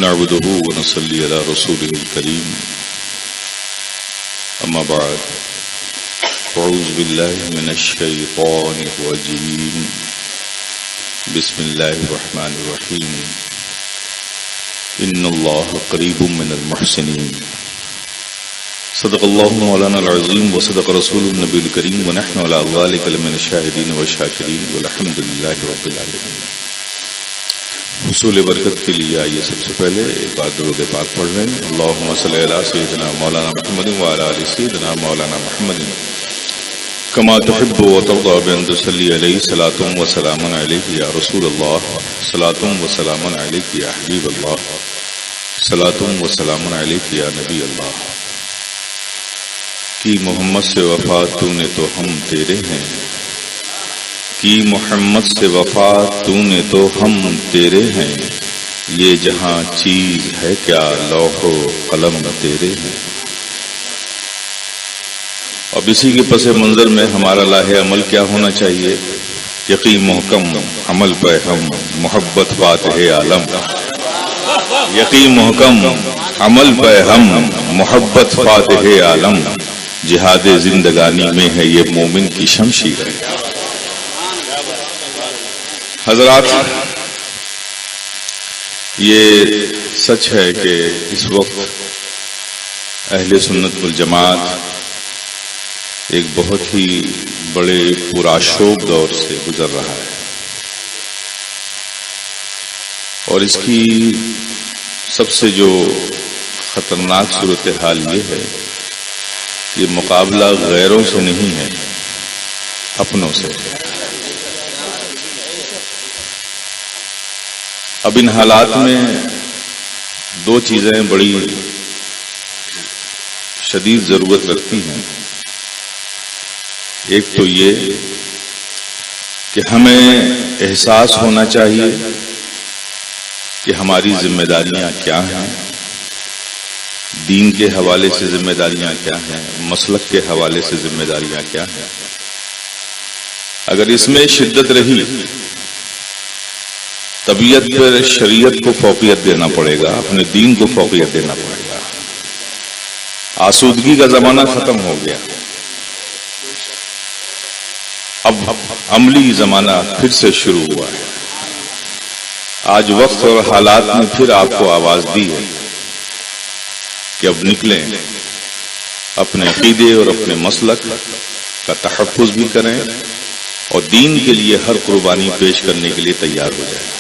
نعبده ونصلي على رسوله الكريم أما بعد أعوذ بالله من الشيطان الرجيم بسم الله الرحمن الرحيم إن الله قريب من المحسنين صدق الله مولانا العظيم وصدق رسول النبي الكريم ونحن على ذلك لمن الشاهدين والشاكرين والحمد لله رب العالمين۔ حصول برکت کے لیے آئیے سب سے پہلے ایک بار درود پاک پڑھ رہے ہیں۔ اللہم صلی علی سیدنا مولانا محمد وعلی آل سیدنا مولانا محمد کما تحب وترضى بأن تصلي عليه صلاة وسلام عليك يا رسول الله، صلاة وسلام عليك يا حبيب الله، صلاة وسلام عليك يا نبی اللہ۔ کی محمد سے وفا تو نے تو ہم تیرے ہیں، کی محمد سے وفا تو نے تو ہم تیرے ہیں، یہ جہاں چیز ہے کیا لوح و قلم تیرے ہیں۔ اب اسی کے پس منظر میں ہمارا لاہ عمل کیا ہونا چاہیے؟ یقین محکم عمل پہ ہم محبت فاتح عالم، یقین محکم عمل پہ ہم محبت فاتح عالم، جہاد زندگانی میں ہے یہ مومن کی شمشیر ہے۔ حضرات، یہ سچ ہے کہ اس وقت اہل سنت والجماعت ایک بہت ہی بڑے پرآشوب دور سے گزر رہا ہے، اور اس کی سب سے جو خطرناک صورتحال یہ ہے، یہ مقابلہ غیروں سے نہیں ہے، اپنوں سے۔ اب ان حالات میں دو چیزیں بڑی شدید ضرورت رکھتی ہیں۔ ایک تو یہ کہ ہمیں احساس ہونا چاہیے کہ ہماری ذمہ داریاں کیا ہیں، دین کے حوالے سے ذمہ داریاں کیا ہیں، مسلک کے حوالے سے ذمہ داریاں کیا ہیں۔ اگر اس میں شدت رہی، طبیعت پر شریعت کو فوقیت دینا پڑے گا، اپنے دین کو فوقیت دینا پڑے گا۔ آسودگی کا زمانہ ختم ہو گیا، اب عملی زمانہ پھر سے شروع ہوا ہے۔ آج وقت اور حالات نے پھر آپ کو آواز دی ہے کہ اب نکلیں، اپنے عقیدے اور اپنے مسلک کا تحفظ بھی کریں اور دین کے لیے ہر قربانی پیش کرنے کے لیے تیار ہو جائیں۔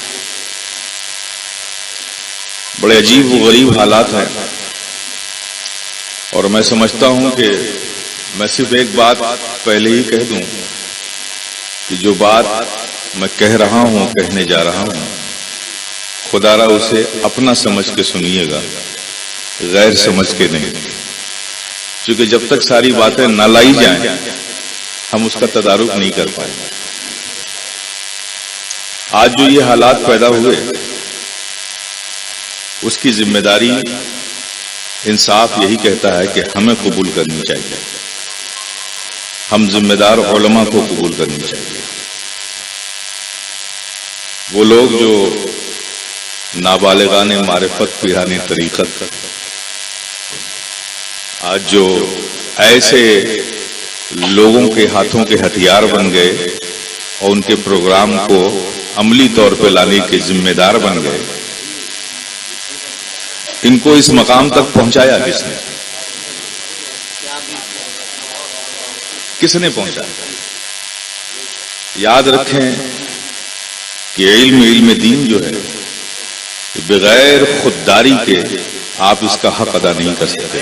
بڑے عجیب و غریب حالات ہیں، اور میں سمجھتا ہوں کہ میں صرف ایک بات پہلے ہی کہہ دوں کہ جو بات میں کہہ رہا ہوں، کہنے جا رہا ہوں، خدا را اسے اپنا سمجھ کے سنیے گا، غیر سمجھ کے نہیں، کیونکہ جب تک ساری باتیں نہ لائی جائیں ہم اس کا تدارک نہیں کر پائیں گے۔ آج جو یہ حالات پیدا ہوئے، اس کی ذمہ داری انصاف یہی کہتا ہے کہ ہمیں قبول کرنی چاہیے، ہم ذمہ دار علماء کو قبول کرنی چاہیے۔ وہ لوگ جو نابالغان معرفت پیران طریقت آج جو ایسے لوگوں کے ہاتھوں کے ہتھیار بن گئے اور ان کے پروگرام کو عملی طور پہ لانے کے ذمہ دار بن گئے، ان کو اس مقام تک پہنچایا کس نے؟ کس نے پہنچایا؟ یاد رکھیں کہ علم دین جو ہے بغیر خودداری کے آپ اس کا حق ادا نہیں کر سکتے۔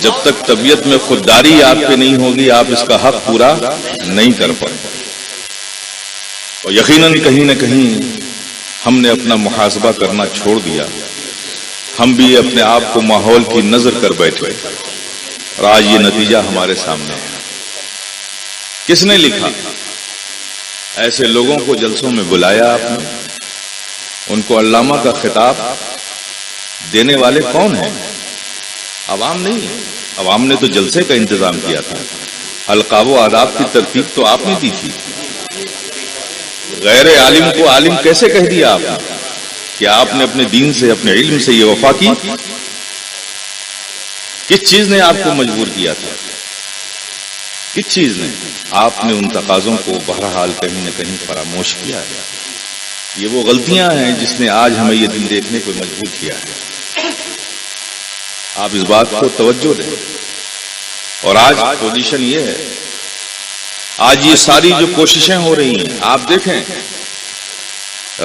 جب تک طبیعت میں خودداری آپ پہ نہیں ہوگی، آپ اس کا حق پورا نہیں کر پائیں۔ اور یقیناً کہیں نہ کہیں ہم نے اپنا محاسبہ کرنا چھوڑ دیا، ہم بھی اپنے آپ کو ماحول کی نظر کر بیٹھے، اور آج یہ نتیجہ ہمارے سامنے ہے۔ کس نے لکھا؟ ایسے لوگوں کو جلسوں میں بلایا آپ نے، ان کو علامہ کا خطاب دینے والے کون ہیں؟ عوام نہیں ہے، عوام نے تو جلسے کا انتظام کیا تھا، القاب و آداب کی ترتیب تو آپ نے دی تھی۔ غیر عالم کو عالم کیسے کہہ دیا آپ نے؟ کہ آپ نے اپنے دین سے، اپنے علم سے یہ وفا کی؟ کس چیز نے آپ کو مجبور کیا تھا؟ کس چیز نے؟ آپ نے ان تقاضوں کو بہرحال کہیں نہ کہیں فراموش کیا ہے۔ یہ وہ غلطیاں ہیں جس نے آج ہمیں یہ دن دیکھنے کو مجبور کیا ہے۔ آپ اس بات کو توجہ دیں۔ اور آج پوزیشن یہ ہے، آج یہ ساری جو کوششیں ہو رہی ہیں، آپ دیکھیں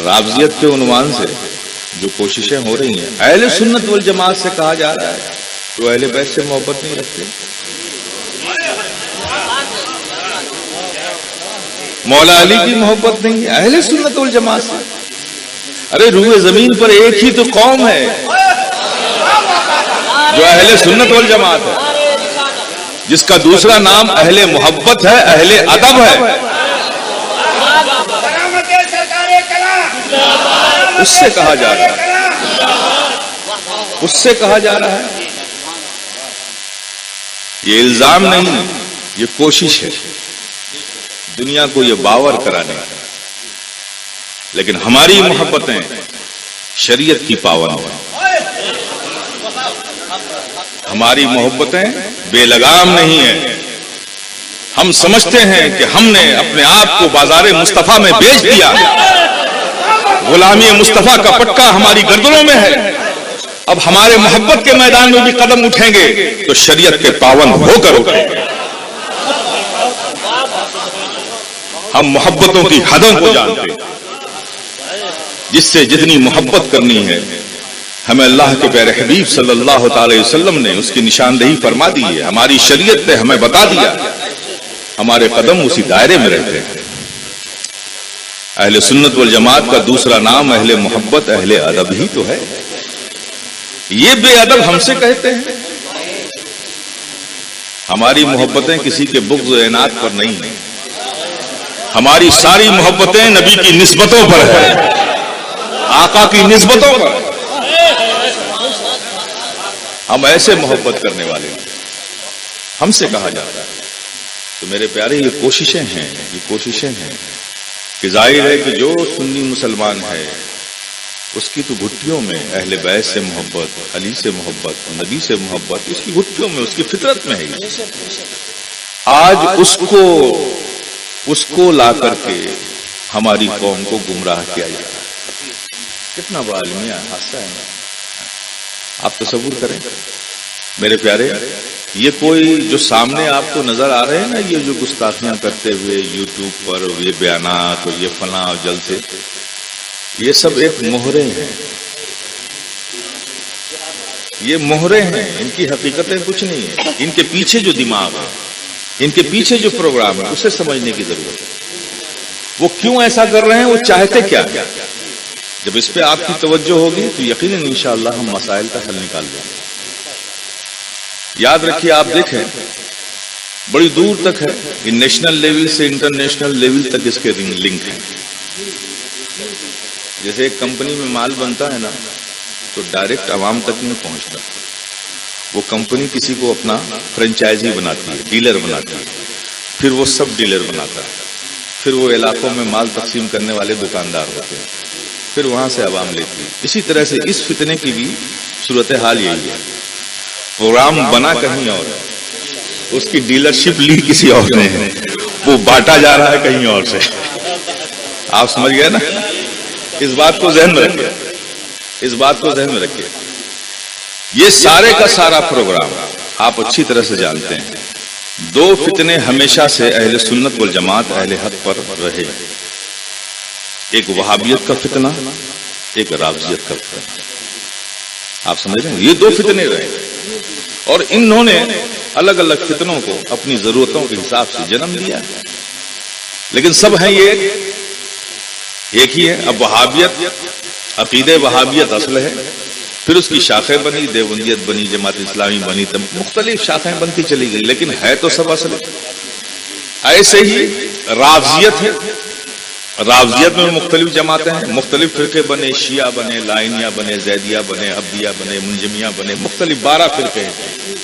رافضیت کے عنوان سے جو کوششیں ہو رہی ہیں، اہل سنت والجماعت سے کہا جا رہا ہے تو اہل بیت سے محبت نہیں رکھتے، مولا علی کی محبت نہیں، اہل سنت والجماعت سے۔ ارے روئے زمین پر ایک ہی تو قوم ہے جو اہل سنت والجماعت ہے، جس کا دوسرا نام اہل محبت ہے، اہل ادب ہے۔ اس سے کہا جا رہا ہے، اس سے کہا جا رہا ہے۔ یہ الزام نہیں، یہ کوشش ہے دنیا کو یہ باور کرانے کا۔ لیکن ہماری محبتیں شریعت کی پابند ہیں، ہماری محبتیں بے لگام نہیں ہیں۔ ہم سمجھتے ہیں کہ ہم نے اپنے آپ کو بازار مصطفیٰ میں بیچ دیا، غلامی مصطفیٰ کا پٹکا ہماری گردنوں میں ہے۔ اب ہمارے محبت کے میدان میں بھی قدم اٹھیں گے تو شریعت کے پابند ہو کر اٹھیں گے۔ ہم محبتوں کی حدوں کو جانتے ہیں، جس سے جتنی محبت کرنی ہے ہمیں اللہ کے پیارے حبیب صلی اللہ تعالی وسلم نے اس کی نشاندہی فرما دی ہے، ہماری شریعت نے ہمیں بتا دیا، ہمارے قدم اسی دائرے میں رہتے ہیں۔ اہل سنت والجماعت کا دوسرا نام اہل محبت، اہل ادب ہی تو ہے۔ یہ بے ادب ہم سے کہتے ہیں۔ ہماری محبتیں کسی کے بغض و عناد پر نہیں ہیں، ہماری ساری محبتیں نبی کی نسبتوں پر ہے، آقا کی نسبتوں پر۔ ہم ایسے محبت کرنے والے ہیں، ہم سے کہا جاتا ہے۔ تو میرے پیارے یہ کوششیں ہیں کہ ظاہر ہے کہ جو سنی مسلمان ہے اس کی تو گھٹیوں میں اہل بیت سے محبت، علی سے محبت، نبی سے محبت اس کی گھٹیوں میں، اس کی فطرت میں ہے۔ آج اس کو لا کر کے ہماری قوم کو گمراہ کیا جاتا ہے۔ کتنا بڑا عالمیہ حادثہ ہے، آپ تصور کریں میرے پیارے۔ یہ کوئی جو سامنے آپ کو نظر آ رہے ہیں نا، یہ جو گستاخیاں کرتے ہوئے یوٹیوب پر یہ بیانات اور یہ فلاں اور جلسے، یہ سب ایک مہرے ہیں، یہ مہرے ہیں، ان کی حقیقتیں کچھ نہیں ہیں۔ ان کے پیچھے جو دماغ ہے، ان کے پیچھے جو پروگرام ہے، اسے سمجھنے کی ضرورت ہے۔ وہ کیوں ایسا کر رہے ہیں، وہ چاہتے کیا؟ جب اس پہ آپ کی توجہ ہوگی تو یقیناً انشاءاللہ ہم مسائل کا حل نکال دیں گے۔ یاد رکھیے، آپ دیکھیں بڑی دور تک ہے، یہ نیشنل لیول سے انٹرنیشنل لیول تک اس کے لنک ہیں۔ جیسے ایک کمپنی میں مال بنتا ہے نا تو ڈائریکٹ عوام تک نہیں پہنچتا، وہ کمپنی کسی کو اپنا فرنچائزی بناتی ہے، ڈیلر بناتی ہے، پھر وہ سب ڈیلر بناتا ہے، پھر وہ علاقوں میں مال تقسیم کرنے والے دکاندار ہوتے ہیں، پھر وہاں سے عوام لیتی ہے۔ اسی طرح سے اس فتنے کی بھی صورتحال یہی ہے، پروگرام بنا کہیں اور ہے، اس کی ڈیلرشپ لی کسی اور نے ہے، وہ بانٹا جا رہا ہے کہیں اور سے۔ آپ سمجھ گئے نا؟ اس بات کو ذہن میں رکھیے، اس بات کو ذہن میں رکھیے۔ یہ سارے کا سارا پروگرام آپ اچھی طرح سے جانتے ہیں۔ دو فتنے ہمیشہ سے اہل سنت والجماعت اہل حق پر رہے، ایک وہابیت کا فتنہ، ایک رافضیت کا فتنہ۔ آپ سمجھ رہے ہیں؟ یہ دو فتنے رہے، اور انہوں نے الگ الگ فتنوں کو اپنی ضرورتوں کے حساب سے جنم دیا، لیکن سب ہیں یہ ایک ہی ہے۔ اب وہابیت، عقیدہ وہابیت اصل ہے، پھر اس کی شاخیں بنی، دیوبندیت بنی، جماعت اسلامی بنی، مختلف شاخیں بنتی چلی گئی، لیکن ہے تو سب اصل ہے۔ ایسے ہی رافضیت ہے، رافضیت میں مختلف جماعتیں ہیں، مختلف فرقے بنے، شیعہ بنے، لائنیہ بنے، زیدیہ بنے، عبدیہ بنے، منجمیہ بنے، مختلف 12 فرقے ہیں۔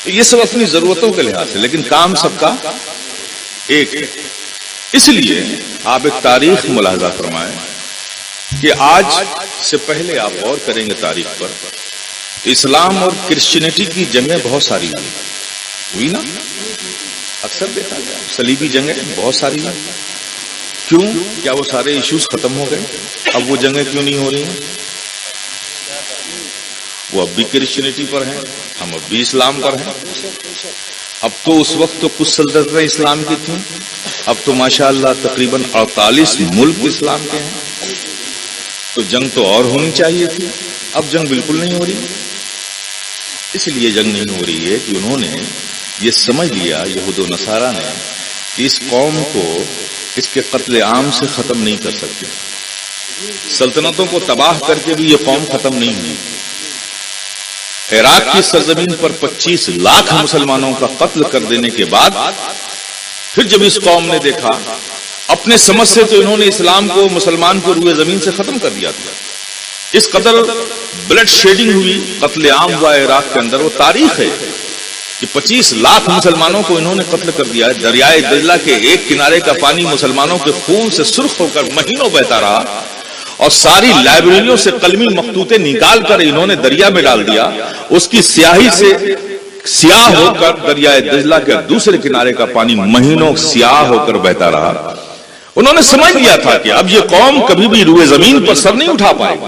یہ سب اپنی ضرورتوں کے لحاظ سے، لیکن کام سب کا ایک ہے۔ اس لیے آپ ایک تاریخ ملاحظہ فرمائیں کہ آج سے پہلے آپ غور کریں گے تاریخ پر، اسلام اور کرسچینٹی کی جنگیں بہت ساری ہوئی نا، اکثر دیکھا گیا صلیبی جنگیں بہت ساری ہیں. کیوں؟ کیا وہ سارے ایشوز ختم ہو گئے؟ اب وہ جنگیں کیوں نہیں ہو رہی ہیں؟ وہ اب بھی کرسچینٹی پر ہیں، ہم اب بھی اسلام پر ہیں. اب تو اس وقت تو کچھ سلطنتیں اسلام کی تھیں، اب تو ماشاءاللہ تقریباً 48 ملک اسلام کے ہیں. تو جنگ تو اور ہونی چاہیے تھی، اب جنگ بالکل نہیں ہو رہی. اس لیے جنگ نہیں ہو رہی ہے کہ انہوں نے یہ سمجھ لیا، یہود و نصارہ نے، کہ اس قوم کو اس کے قتل عام سے ختم نہیں کر سکتے. سلطنتوں کو تباہ کر کے بھی یہ قوم ختم نہیں ہوئی. عراق کی سرزمین پر 25 لاکھ مسلمانوں کا قتل کر دینے کے بعد پھر جب اس قوم نے دیکھا اپنے سمجھ سے، تو انہوں نے اسلام کو، مسلمان کو روئے زمین سے ختم کر دیا تھا. اس قدر بلڈ شیڈنگ ہوئی، قتل عام ہوا عراق کے اندر. وہ تاریخ ہے کہ 25 لاکھ مسلمانوں کو انہوں نے قتل کر دیا ہے. دریائے دجلہ کے ایک کنارے کا پانی مسلمانوں کے خون سے سرخ ہو کر مہینوں بہتا رہا، اور ساری لائبریریوں سے قلمی مخطوطے نکال کر انہوں نے دریا میں ڈال دیا. اس کی سیاہی سے سیاہ ہو کر دریائے دجلہ کے دوسرے کنارے کا پانی مہینوں سیاہ ہو کر بہتا رہا. انہوں نے سمجھ لیا تھا کہ اب یہ قوم کبھی بھی روئے زمین پر سر نہیں اٹھا پائے گی.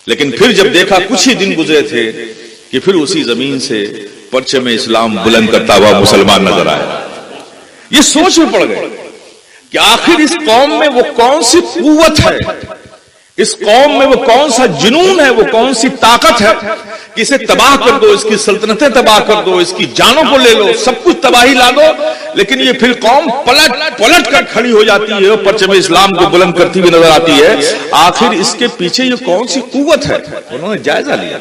لیکن پھر جب دیکھا، کچھ ہی دن گزرے تھے کہ پھر اسی زمین سے پرچم اسلام بلند کرتا ہوا مسلمان نظر آیا. یہ سوچ میں پڑ گئے کہ آخر اس قوم میں وہ کون سی قوت ہے، اس قوم میں وہ کون سا جنون ہے، وہ کون سی طاقت ہے کہ اسے تباہ کر دو، اس کی سلطنتیں تباہ کر دو، اس کی جانوں کو لے لو، سب کچھ تباہی لا دو، لیکن یہ پھر قوم پلٹ کر کھڑی ہو جاتی ہے اور پرچم اسلام کو بلند کرتی ہوئی نظر آتی ہے. آخر اس کے پیچھے یہ کون سی قوت ہے؟ انہوں نے جائزہ لیا.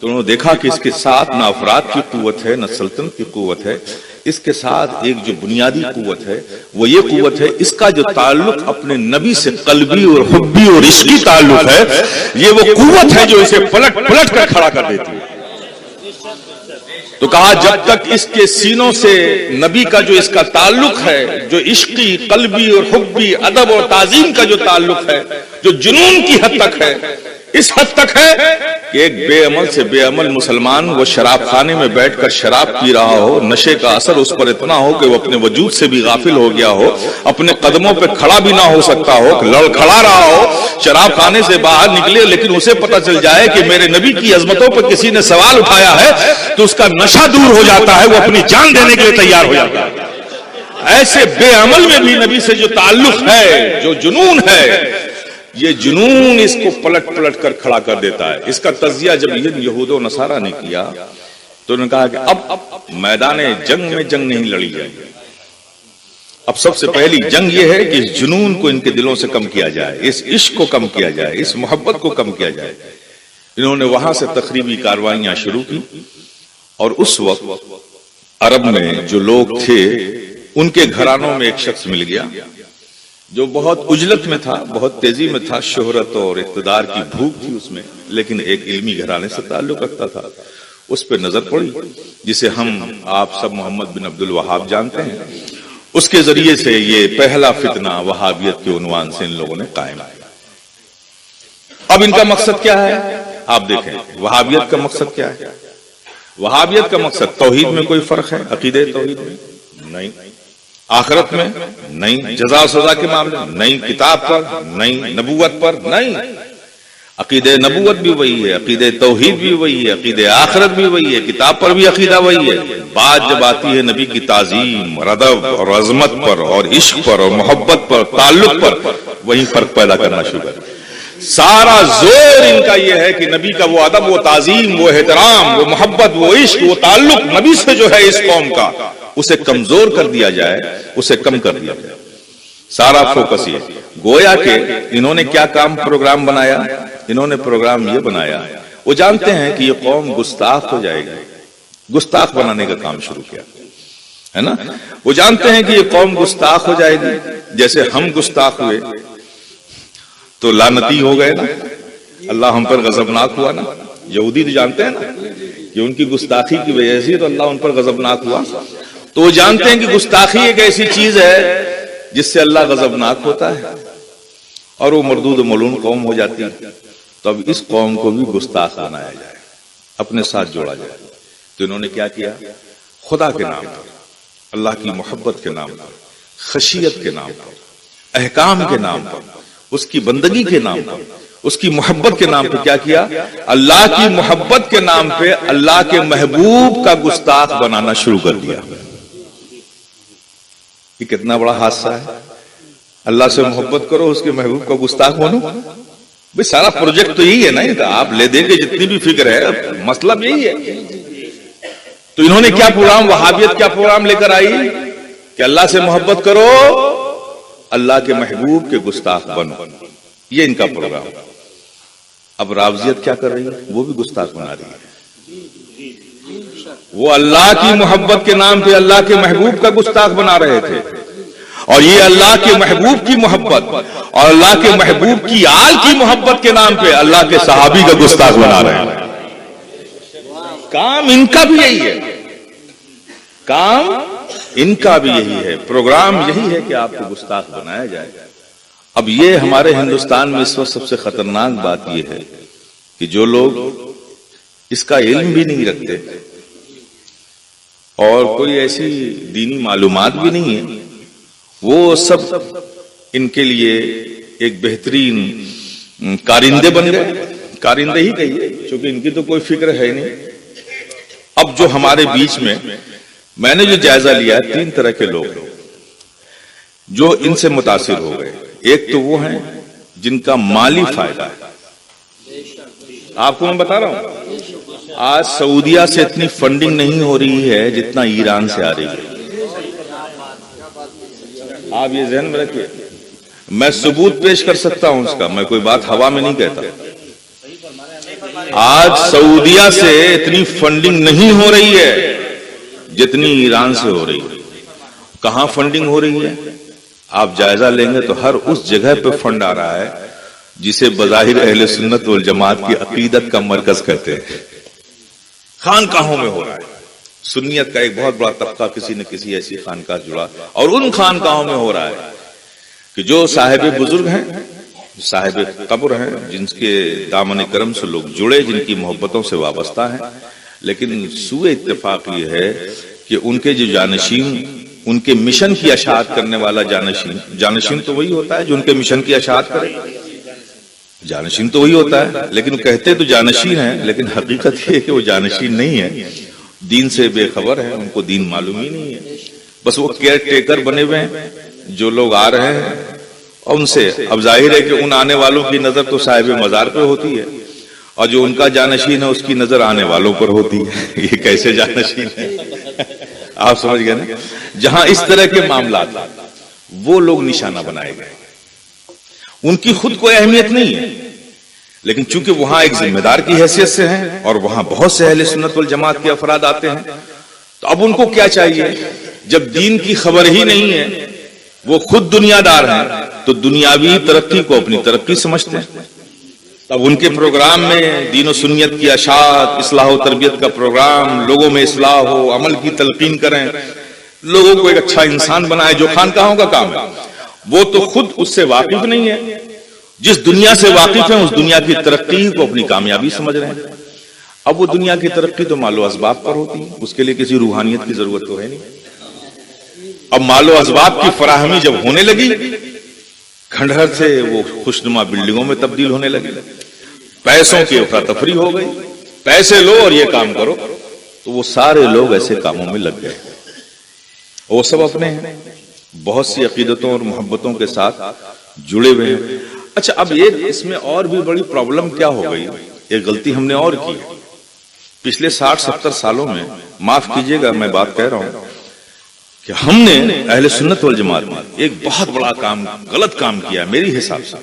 تو انہوں نے دیکھا کہ اس کے ساتھ نہ افراد کی قوت ہے، نہ سلطنت کی قوت ہے. اس کے ساتھ ایک جو بنیادی قوت ہے وہ یہ قوت ہے، اس کا جو تعلق اپنے نبی سے قلبی اور حبی اور عشقی تعلق ہے، یہ وہ قوت ہے جو اسے پلٹ کر کھڑا کر دیتی ہے. تو کہا جب تک اس کے سینوں سے نبی کا جو اس کا تعلق ہے، جو عشقی قلبی اور حبی ادب اور تعظیم کا جو تعلق ہے، جو جنون کی حد تک ہے، اس حد تک ہے کہ ایک بے عمل سے بے عمل مسلمان وہ شراب خانے میں بیٹھ کر شراب پی رہا ہو، نشے کا اثر اس پر اتنا ہو کہ وہ اپنے وجود سے بھی غافل ہو گیا ہو، اپنے قدموں پہ کھڑا بھی نہ ہو سکتا ہو، لڑکھڑا رہا ہو، شراب خانے سے باہر نکلے لیکن اسے پتہ چل جائے کہ میرے نبی کی عظمتوں پر کسی نے سوال اٹھایا ہے، تو اس کا نشہ دور ہو جاتا ہے، وہ اپنی جان دینے کے لیے تیار ہو جاتا ہے. ایسے بے عمل میں بھی نبی سے جو تعلق ہے، جو جنون ہے، یہ جنون اس کو پلٹ کر کھڑا کر دیتا ہے. اس کا تجزیہ جب یہود و نصارہ نے کیا تو انہوں نے کہا کہ اب میدان جنگ میں جنگ نہیں لڑی جائے گی. اب سب سے پہلی جنگ یہ ہے کہ اس جنون کو ان کے دلوں سے کم کیا جائے، اس عشق کو کم کیا جائے، اس محبت کو کم کیا جائے. انہوں نے وہاں سے تخریبی کاروائیاں شروع کی، اور اس وقت عرب میں جو لوگ تھے ان کے گھرانوں میں ایک شخص مل گیا جو بہت عجلت میں تھا، بہت تیزی میں تھا، شہرت اور اقتدار کی بھوک تھی اس میں، لیکن ایک علمی گھرانے سے تعلق رکھتا تھا. اس پہ نظر پڑی، جسے ہم آپ سب محمد بن عبد الوہاب جانتے ہیں. اس کے ذریعے سے یہ پہلا فتنہ وہابیت کے عنوان سے ان لوگوں نے قائم کیا. اب ان کا مقصد کیا ہے آپ دیکھیں. وہابیت کا مقصد کیا ہے؟ وہابیت کا مقصد توحید میں کوئی فرق ہے؟ عقیدہ توحید میں نہیں، آخرت میں نہیں، جزا و سزا کے معاملے نہیں، کتاب پر نہیں، نبوت پر نہیں. عقیدہ نبوت بھی وہی ہے، عقیدہ توحید بھی وہی ہے، عقیدہ آخرت بھی وہی ہے، کتاب پر بھی عقیدہ وہی ہے. بات جب آتی ہے نبی کی تعظیم اور ادب اور عظمت پر اور عشق پر اور محبت پر، تعلق پر، وہیں فرق پیدا کرنا شروع کر. سارا زور ان کا یہ ہے کہ نبی کا وہ ادب، وہ تعظیم، وہ احترام، وہ محبت، وہ عشق، وہ تعلق نبی سے جو ہے اس قوم کا، اسے کمزور کر دیا جائے، اسے کم کر دیا جائے. سارا فوکس یہ. گویا کہ انہوں نے کیا پروگرام بنایا؟ انہوں نے پروگرام یہ بنایا، وہ جانتے ہیں کہ یہ قوم گستاخ ہو جائے گی، گستاخ بنانے کا کام شروع کیا ہے نا. وہ جانتے ہیں کہ یہ قوم گستاخ ہو جائے گی، جیسے ہم گستاخ ہوئے تو لعنتی ہو گئے نا، اللہ ہم پر غضبناک ہوا نا. یہودی تو جانتے ہیں نا کہ ان کی گستاخی کی وجہ سے تو اللہ ان پر غضبناک ہوا. تو وہ جانتے ہیں کہ گستاخی ایک ایسی چیز ہے جس سے اللہ غضبناک ہوتا ہے اور وہ مردود و ملعون قوم ہو جاتی ہے. تو اب اس قوم کو بھی گستاخ بنایا جائے، اپنے ساتھ جوڑا جائے. تو انہوں نے کیا کیا؟ خدا کے نام پر، اللہ کی محبت کے نام پر، خشیت کے نام پر، احکام کے نام پر، اس کی بندگی کے نام پر، اس کی محبت کے نام پہ کیا کیا؟ اللہ کی محبت کے نام پہ اللہ کے محبوب کا گستاخ بنانا شروع کر دیا. یہ کتنا بڑا حادثہ ہے. اللہ سے محبت کرو، اس کے محبوب کا گستاخ بنو. بھئی سارا پروجیکٹ تو یہی ہے نا، آپ لے دیں گے جتنی بھی فکر ہے، مطلب یہی ہے. تو انہوں نے کیا پروگرام، وہابیت کیا پروگرام لے کر آئی کہ اللہ سے محبت کرو، اللہ کے محبوب کے گستاخ بنو. یہ ان کا پروگرام. اب رافضیت کیا کر رہی ہے؟ وہ بھی گستاخ بنا رہی ہے. وہ اللہ کی محبت کے نام پہ اللہ کے محبوب کا گستاخ بنا رہے تھے، اور یہ اللہ کے محبوب کی محبت اور اللہ کے محبوب کی آل کی محبت کے نام پہ اللہ کے صحابی کا گستاخ بنا رہے ہیں. کام ان کا بھی یہی ہے، کام ان کا بھی یہی ہے، پروگرام یہی ہے کہ آپ کو گستاخ بنایا جائے. اب یہ ہمارے ہندوستان میں اس وقت سب سے خطرناک بات یہ ہے کہ جو لوگ اس کا علم بھی نہیں رکھتے اور کوئی ایسی دینی معلومات بھی نہیں ہے، وہ سب ان کے لیے ایک بہترین کارندے بن گئے. کارندے ہی کہیے، چونکہ ان کی تو کوئی فکر ہے نہیں. اب جو ہمارے بیچ میں نے جو جائزہ لیا ہے، 3 طرح کے لوگ جو ان سے متاثر ہو گئے. ایک تو وہ ہیں جن کا مالی فائدہ ہے. آپ کو میں بتا رہا ہوں، آج سعودیہ سے اتنی فنڈنگ نہیں ہو رہی ہے جتنا ایران سے آ رہی ہے. آپ یہ ذہن میں رکھیے، میں ثبوت پیش کر سکتا ہوں اس کا، میں کوئی بات ہوا میں نہیں کہتا. آج سعودیہ سے اتنی فنڈنگ نہیں ہو رہی ہے جتنی ایران سے ہو رہی ہے. کہاں فنڈنگ ہو رہی ہے؟ آپ جائزہ لیں گے تو ہر اس جگہ پہ فنڈ آ رہا ہے جسے بظاہر اہل سنت والجماعت کی عقیدت کا مرکز کہتے ہیں. خانقاہوں میں ہو رہا ہے. سنیت کا ایک بہت بڑا طبقہ کسی نہ کسی ایسی خانقاہ جڑا، اور ان خانقاہوں میں ہو رہا ہے کہ جو صاحب بزرگ ہیں، صاحب قبر ہیں، جن کے دامن کرم سے لوگ جڑے، جن کی محبتوں سے وابستہ ہیں. لیکن سوء اتفاق یہ ہے کہ ان کے جو جانشین، ان کے مشن کی اشاعت کرنے والا جانشین تو وہی ہوتا ہے جو ان کے مشن کی اشاعت کرے. جانشین تو وہی ہوتا ہے، لیکن کہتے تو جانشین ہیں، لیکن حقیقت یہ ہے کہ وہ جانشین نہیں ہے، دین سے بے خبر ہے، ان کو دین معلوم ہی نہیں ہے. بس وہ کیئر ٹیکر بنے ہوئے ہیں. جو لوگ آ رہے ہیں اور ان سے، اب ظاہر ہے کہ ان آنے والوں کی نظر تو صاحب مزار پہ ہوتی ہے، اور جو ان کا جانشین ہے اس کی نظر آنے والوں پر ہوتی ہے. یہ کیسے جانشین ہے؟ آپ سمجھ گئے نا. جہاں اس طرح کے معاملات، وہ لوگ نشانہ بنائے گئے. ان کی خود کوئی اہمیت نہیں ہے، لیکن چونکہ وہاں ایک ذمہ دار کی حیثیت سے ہیں اور وہاں بہت سے اہل سنت والجماعت کے افراد آتے ہیں، تو اب ان کو کیا چاہیے؟ جب دین کی خبر ہی نہیں ہے، وہ خود دنیا دار ہیں، تو دنیاوی ترقی کو اپنی ترقی سمجھتے ہیں. اب ان کے پروگرام میں دین و سنیت کی اشاعت، اصلاح و تربیت کا پروگرام، لوگوں میں اصلاح ہو، عمل کی تلقین کریں، لوگوں کو ایک اچھا انسان بنائے، جو خانقاہوں کا کام ہے. وہ تو خود اس سے واقف نہیں ہے. جس دنیا سے واقف ہیں، اس دنیا کی ترقی کو اپنی کامیابی سمجھ رہے ہیں. اب وہ دنیا کی ترقی تو مال و اسباب پر ہوتی ہے، اس کے لیے کسی روحانیت کی ضرورت تو ہے نہیں. اب مال و اسباب کی فراہمی جب ہونے لگی، کھنڈہر سے وہ خوشنما بلڈنگوں میں تبدیل ہونے لگے، پیسوں کی افراتفری ہو گئی، پیسے لو اور یہ کام کرو، تو وہ سارے لوگ ایسے کاموں میں لگ گئے. وہ سب اپنے ہیں، بہت سی عقیدتوں اور محبتوں کے ساتھ جڑے ہوئے ہیں. اچھا، اب ایک اس میں اور بھی بڑی پرابلم کیا ہو گئی، ایک غلطی ہم نے اور کی پچھلے 60-70 سالوں میں. معاف کیجئے گا میں بات کہہ رہا ہوں کہ ہم نے اہل سنت والجماعت میں ایک بہت بڑا کام، غلط کام کیا میری حساب سے،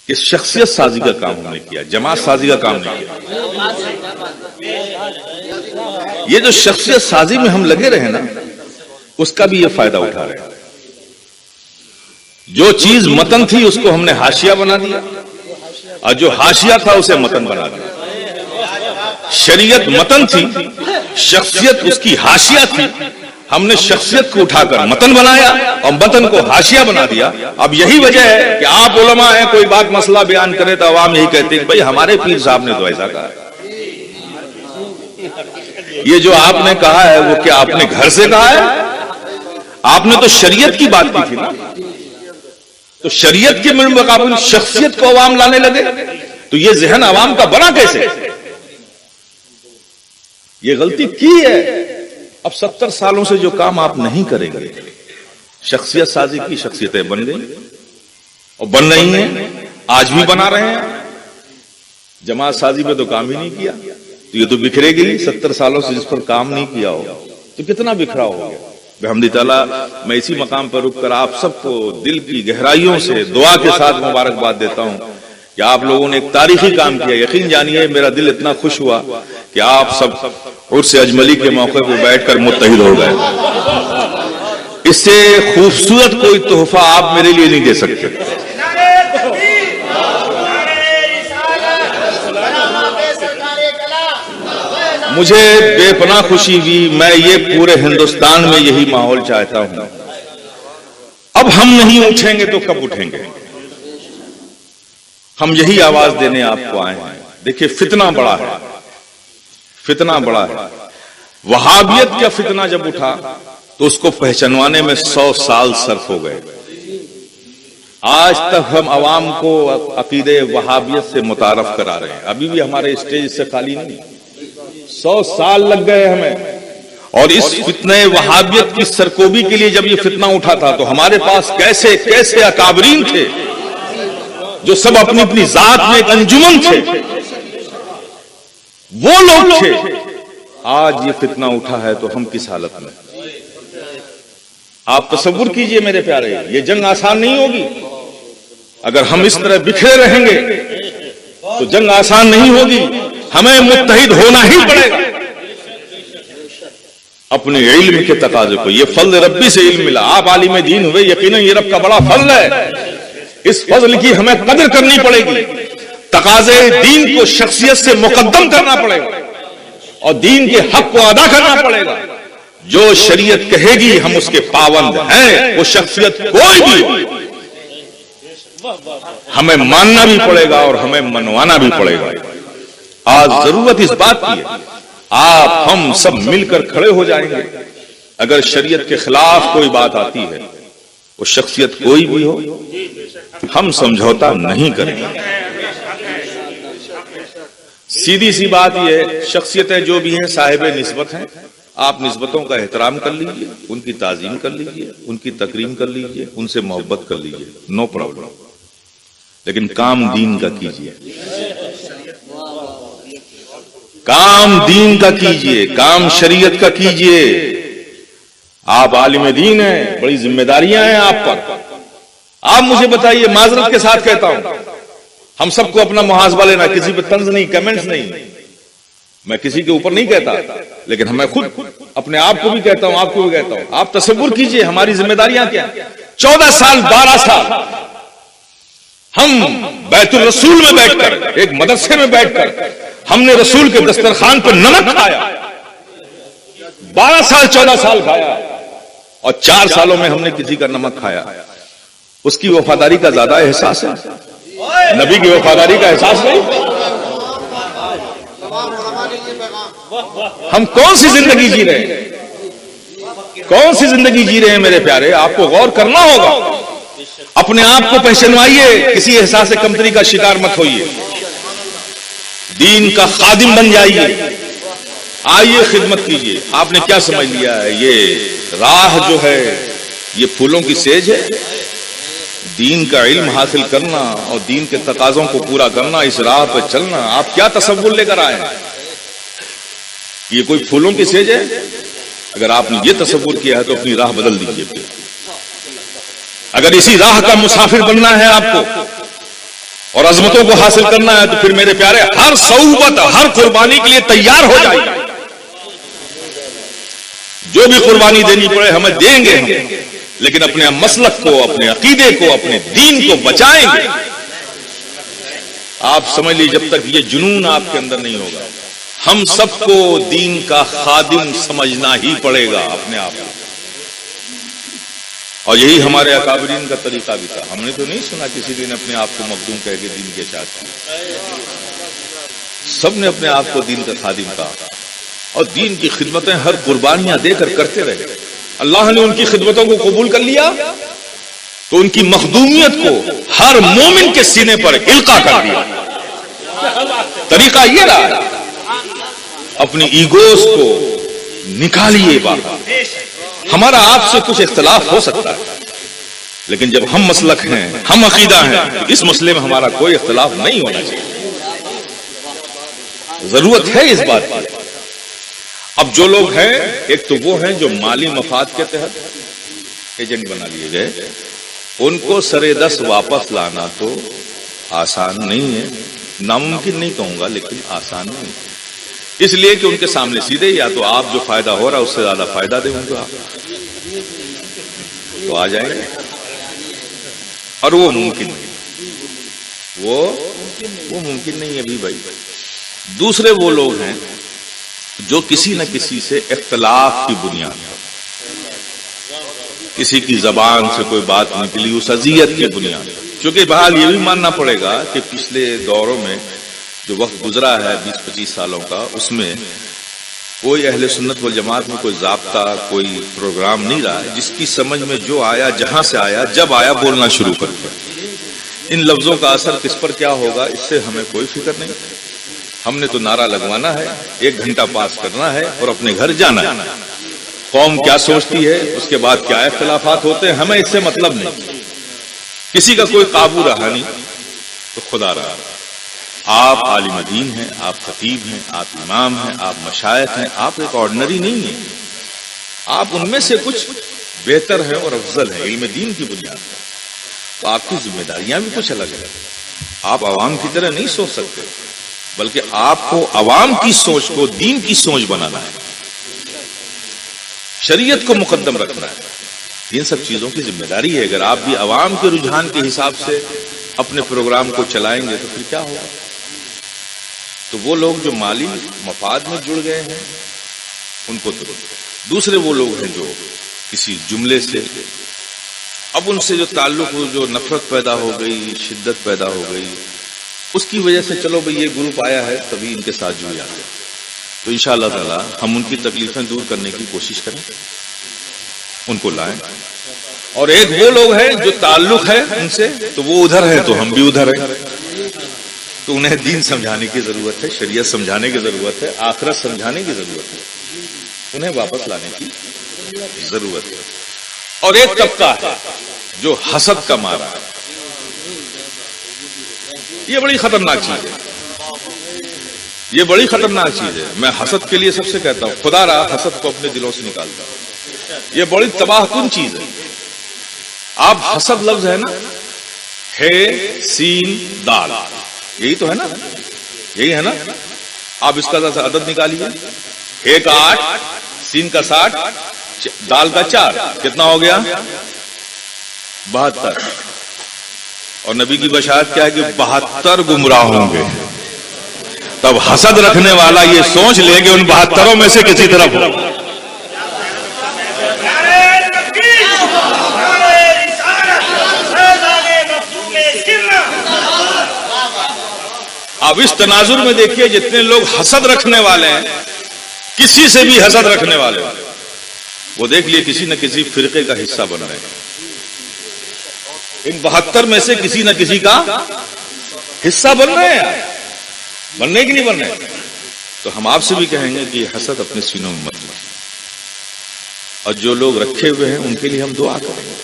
کہ شخصیت سازی کا کام ہم نے کیا، جماعت سازی کا کام نہیں کیا. یہ جو شخصیت سازی میں ہم لگے رہے نا، اس کا بھی یہ فائدہ اٹھا رہے ہیں. جو چیز متن تھی اس کو ہم نے حاشیہ بنا دیا، اور جو حاشیہ تھا اسے متن بنا دیا. شریعت متن تھی، شخصیت اس کی حاشیہ تھی، ہم نے شخصیت کو اٹھا کر متن بنایا اور متن کو حاشیہ بنا دیا. اب یہی وجہ ہے کہ آپ علماء ہیں, کوئی بات مسئلہ بیان کرے تو عوام یہی کہتے ہیں کہ بھائی ہمارے پیر صاحب نے تو ایسا کہا. یہ جو آپ نے کہا ہے وہ کیا آپ نے گھر سے کہا ہے؟ آپ نے تو شریعت کی بات کی تھی نا. تو شریعت کے مقابل شخصیت کو عوام لانے لگے تو یہ ذہن عوام کا بنا کیسے؟ یہ غلطی کی ہے. اب 70 سالوں سے جو کام آپ نہیں کریں گے, شخصیت سازی کی شخصیتیں بن گئی اور بن رہی ہیں, آج بھی بنا رہے ہیں. جماعت سازی میں تو کام ہی نہیں کیا تو یہ تو بکھرے گی. 70 سالوں سے جس پر کام نہیں کیا ہو تو کتنا بکھرا ہو گیا. بحمد تعالیٰ میں اسی مقام پر رک کر آپ سب کو دل کی گہرائیوں سے دعا کے ساتھ مبارکباد دیتا ہوں کہ آپ لوگوں نے ایک تاریخی کام کیا. یقین جانیے میرا دل اتنا خوش ہوا کہ آپ سب عرس اجملی کے موقع پہ بیٹھ کر متحد ہو گئے. اس سے خوبصورت کوئی تحفہ آپ میرے لیے نہیں دے سکتے. مجھے بے پناہ خوشی ہوئی. میں یہ پورے ہندوستان میں یہی ماحول چاہتا ہوں. اب ہم نہیں اٹھیں گے تو کب اٹھیں گے؟ ہم یہی آواز دینے آپ کو آئے ہیں. دیکھیے فتنہ بڑا ہے, فتنہ بڑا ہے. وہابیت کا فتنہ جب اٹھا تو اس کو پہچانوانے میں 100 سال صرف ہو گئے. آج تک ہم عوام کو عقیدے وہابیت سے متعارف کرا رہے ہیں. ابھی بھی ہمارے اسٹیج سے خالی نہیں. 100 سال لگ گئے ہمیں. اور اس فتنہ وہابیت کی سرکوبی کے لیے جب یہ فتنہ اٹھا تھا تو ہمارے پاس کیسے کیسے اکابرین تھے جو سب اپنی اپنی ذات میں ایک انجمن تھے. وہ لوگ تھے. آج یہ فتنہ اٹھا ہے تو ہم کس حالت میں؟ آپ تصور کیجئے میرے پیارے, یہ جنگ آسان نہیں ہوگی. اگر ہم اس طرح بکھرے رہیں گے تو جنگ آسان نہیں ہوگی. ہمیں متحد ہونا ہی پڑے گا اپنے علم کے تقاضے کو. یہ فضل ربی سے علم ملا, آپ عالم دین ہوئے, یقیناً یہ رب کا بڑا فضل ہے. اس فضل کی ہمیں قدر کرنی پڑے گی. تقاضے دین کو شخصیت سے مقدم کرنا پڑے گا اور دین کے حق کو ادا کرنا پڑے گا. جو شریعت کہے گی ہم اس کے پابند ہیں, وہ شخصیت کوئی بھی ہو, ہمیں ماننا بھی پڑے گا اور ہمیں منوانا بھی پڑے گا. آج ضرورت اس بات کی ہے آپ ہم سب مل کر کھڑے ہو جائیں گے. اگر شریعت کے خلاف کوئی بات آتی ہے, وہ شخصیت کوئی بھی ہو, ہم سمجھوتا نہیں کریں گے. سیدھی سی بات یہ, شخصیتیں جو بھی ہیں صاحب نسبت ہیں. آپ نسبتوں کا احترام کر لیجئے, ان کی تعظیم کر لیجئے, ان کی تکریم کر لیجئے, ان سے محبت کر لیجئے, نو پرابلم. لیکن کام دین کا کیجئے, کام دین کا کیجئے, کام شریعت کا کیجئے. آپ عالم دین ہیں, بڑی ذمہ داریاں ہیں آپ پر. آپ مجھے بتائیے, معذرت کے ساتھ کہتا ہوں, ہم سب کو اپنا محاسبہ لینا, کسی پہ طنز نہیں, کمنٹس نہیں, میں کسی کے اوپر نہیں کہتا, لیکن ہمیں خود اپنے آپ کو بھی کہتا ہوں, آپ کو بھی کہتا ہوں. آپ تصور کیجئے ہماری ذمہ داریاں کیا. 14 سال 12 سال ہم بیت الرسول میں بیٹھ کر, ایک مدرسے میں بیٹھ کر ہم نے رسول کے دسترخوان پر نمک کھایا. 12 سال 14 سال کھایا, اور 4 سالوں میں ہم نے کسی کا نمک کھایا. اس کی وفاداری کا زیادہ احساس ہے, نبی کی وفاداری کا احساس نہیں. ہم کون سی زندگی جی رہے ہیں, کون سی زندگی جی رہے ہیں میرے پیارے. آپ کو غور کرنا ہوگا, اپنے آپ کو پہچانوائیے, کسی احساس کمتری کا شکار مت ہوئیے. دین کا خادم بن جائیے, آئیے خدمت کیجیے. آپ نے کیا سمجھ لیا ہے یہ راہ جو ہے یہ پھولوں کی سیج ہے؟ دین کا علم حاصل کرنا اور دین کے تقاضوں کو پورا کرنا, اس راہ پہ چلنا, آپ کیا تصور لے کر آئے ہیں؟ یہ کوئی پھولوں کی سیج ہے؟ اگر آپ نے یہ تصور کیا ہے تو اپنی راہ بدل دیجیے. اگر اسی راہ کا مسافر بننا ہے آپ کو اور عظمتوں کو حاصل کرنا ہے تو پھر میرے پیارے ہر صعوبت, ہر قربانی کے لیے تیار ہو جائیے. جو بھی قربانی دینی پڑے ہمیں دیں گے ہم, لیکن اپنے مسلک کو, اپنے عقیدے کو, اپنے دین کو بچائیں گے. آپ سمجھ لیجیے جب تک یہ جنون آپ کے اندر نہیں ہوگا, ہم سب کو دین کا خادم سمجھنا ہی پڑے گا اپنے آپ کو. اور یہی ہمارے اکابرین کا طریقہ بھی تھا. ہم نے تو نہیں سنا کسی نے اپنے آپ کو مخدوم کہہ کے دین کے چاہتے. سب نے اپنے آپ کو دین کا خادم کہا اور دین کی خدمتیں ہر قربانیاں دے کر کرتے رہے. اللہ نے ان کی خدمتوں کو قبول کر لیا تو ان کی مخدومیت کو ہر مومن کے سینے پر القا کر دیا. طریقہ یہ رہا اپنی ایگوز کو نکالیے باہر. ہمارا آپ سے کچھ اختلاف ہو سکتا ہے لیکن جب ہم مسلک ہیں ہم عقیدہ ہیں تو اس مسئلے میں ہمارا کوئی اختلاف نہیں ہونا چاہیے. ضرورت ہے اس بات کی. اب جو لوگ ہیں ایک تو وہ ہیں جو مالی مفاد کے تحت ایجنٹ بنا لیے گئے, ان کو سرے دست واپس لانا تو آسان نہیں ہے, ناممکن نہیں کہوں گا لیکن آسان نہیں. اس لیے کہ ان کے سامنے سیدھے یا تو آپ جو فائدہ ہو رہا ہے اس سے زیادہ فائدہ دیں ان کو آپ تو آ جائیں گے, اور وہ ممکن نہیں, وہ ممکن نہیں ہے بھی بھائی. دوسرے وہ لوگ ہیں جو کسی نہ کسی سے اختلاف کی بنیاد پر, کسی کی زبان سے کوئی بات نکلی اس اذیت کی بنیاد پر. کیونکہ بہرحال یہ بھی ماننا پڑے گا کہ پچھلے دوروں میں جو وقت گزرا ہے 20-25 سالوں کا, اس میں کوئی اہل سنت والجماعت میں کوئی ضابطہ کوئی پروگرام نہیں رہا. جس کی سمجھ میں جو آیا جہاں سے آیا جب آیا بولنا شروع کر دیا. ان لفظوں کا اثر کس پر کیا ہوگا اس سے ہمیں کوئی فکر نہیں. ہم نے تو نعرہ لگوانا ہے, 1 گھنٹہ پاس کرنا ہے اور اپنے گھر جانا ہے. قوم کیا سوچتی ہے اس کے بعد کیا اختلافات ہوتے ہیں ہمیں اس سے مطلب نہیں. کسی کا کوئی قابو رہا نہیں تو خدا رہا. آپ عالم دین ہیں, آپ خطیب ہیں, آپ امام ہیں, آپ مشائخ ہیں, آپ ایک آرڈنری نہیں ہیں. آپ ان میں سے کچھ بہتر ہیں اور افضل ہیں علم دین کی بنیاد پر. تو آپ کی ذمہ داریاں بھی کچھ الگ ہیں. آپ عوام کی طرح نہیں سوچ سکتے بلکہ آپ کو عوام کی سوچ کو دین کی سوچ بنانا ہے, شریعت کو مقدم رکھنا ہے. ان سب چیزوں کی ذمہ داری ہے. اگر آپ بھی عوام کے رجحان کے حساب سے اپنے پروگرام کو چلائیں گے تو پھر کیا ہوگا. تو وہ لوگ جو مالی مفاد میں جڑ گئے ہیں ان کو تو. دوسرے وہ لوگ ہیں جو کسی جملے سے اب ان سے جو تعلق جو نفرت پیدا ہو گئی, شدت پیدا ہو گئی, اس کی وجہ سے چلو بھئی یہ گروپ آیا ہے تبھی ان کے ساتھ جڑ جاتے. تو انشاءاللہ تعالی ہم ان کی تکلیفیں دور کرنے کی کوشش کریں, ان کو لائیں. اور ایک وہ لوگ ہیں جو تعلق ہے ان سے تو وہ ادھر ہے تو ہم بھی ادھر ہیں. تو انہیں دین سمجھانے کی ضرورت ہے, شریعت سمجھانے کی ضرورت ہے, آخرت سمجھانے کی ضرورت ہے, انہیں واپس لانے کی ضرورت ہے. اور ایک طبقہ ہے جو حسد کا مارا ہے. یہ بڑی خطرناک چیز ہے, یہ بڑی خطرناک چیز ہے. میں حسد کے لیے سب سے کہتا ہوں خدا را حسد کو اپنے دلوں سے نکالتا ہوں. یہ بڑی تباہ کن چیز ہے. آپ حسد لفظ ہے نا, ہے سین دال, یہی تو ہے نا, یہی ہے نا. آپ اس کا عدد نکالیے, 1 کا 8, سین کا 60, دال کا 4, کتنا ہو گیا 72. اور نبی کی بشارت کیا ہے کہ 72 گمراہ ہوں گے. تب حسد رکھنے والا یہ سوچ لے کہ ان 72 میں سے کسی طرف ہو. اب اس تناظر میں دیکھیے جتنے لوگ حسد رکھنے والے ہیں, کسی سے بھی حسد رکھنے والے ہیں, وہ دیکھ لیے کسی نہ کسی فرقے کا حصہ بن رہے ہیں. ان 72 میں سے کسی نہ کسی کا حصہ بن رہے ہیں, بننے کی نہیں بن رہے. تو ہم آپ سے بھی کہیں گے کہ حسد اپنے سینوں میں مت لیں, اور جو لوگ رکھے ہوئے ہیں ان کے لیے ہم دعا کریں گے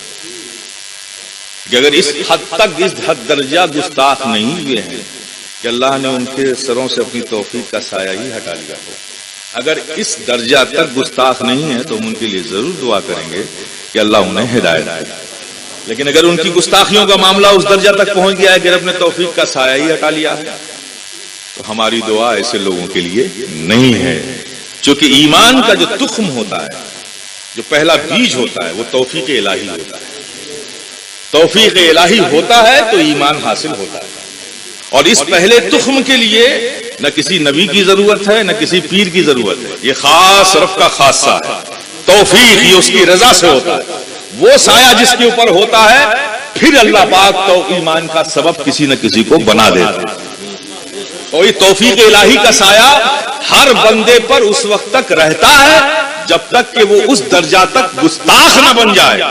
کہ اگر اس حد تک اس حد درجہ گستاخ نہیں ہوئے ہیں کہ اللہ نے ان کے سروں سے اپنی توفیق کا سایہ ہی ہٹا لیا ہو, اگر اس درجہ تک گستاخ نہیں ہے تو ہم ان کے لیے ضرور دعا کریں گے کہ اللہ انہیں ہدایت دے. لیکن اگر ان کی گستاخیوں کا معاملہ اس درجہ تک پہنچ گیا ہے کہ اپنے توفیق کا سایہ ہی ہٹا لیا ہے تو ہماری دعا ایسے لوگوں کے لیے نہیں ہے. چونکہ ایمان کا جو تخم ہوتا ہے, جو پہلا بیج ہوتا ہے, وہ توفیق الہی ہوتا ہے. توفیق الہی ہوتا ہے تو ایمان حاصل ہوتا ہے. اور اس پہلے تخم کے لیے نہ کسی نبی کی ضرورت ہے نہ کسی پیر کی ضرورت ہے. یہ خاص رب کا خاصہ ہے. توفیق یہ اس کی رضا سے ہوتا ہے. وہ سایہ جس کے اوپر ہوتا ہے پھر اللہ پاک تو ایمان کا سبب کسی نہ کسی کو بنا دیتا ہے. اور یہ توفیق الہی کا سایہ ہر بندے پر اس وقت تک رہتا ہے جب تک کہ وہ اس درجہ تک گستاخ نہ بن جائے.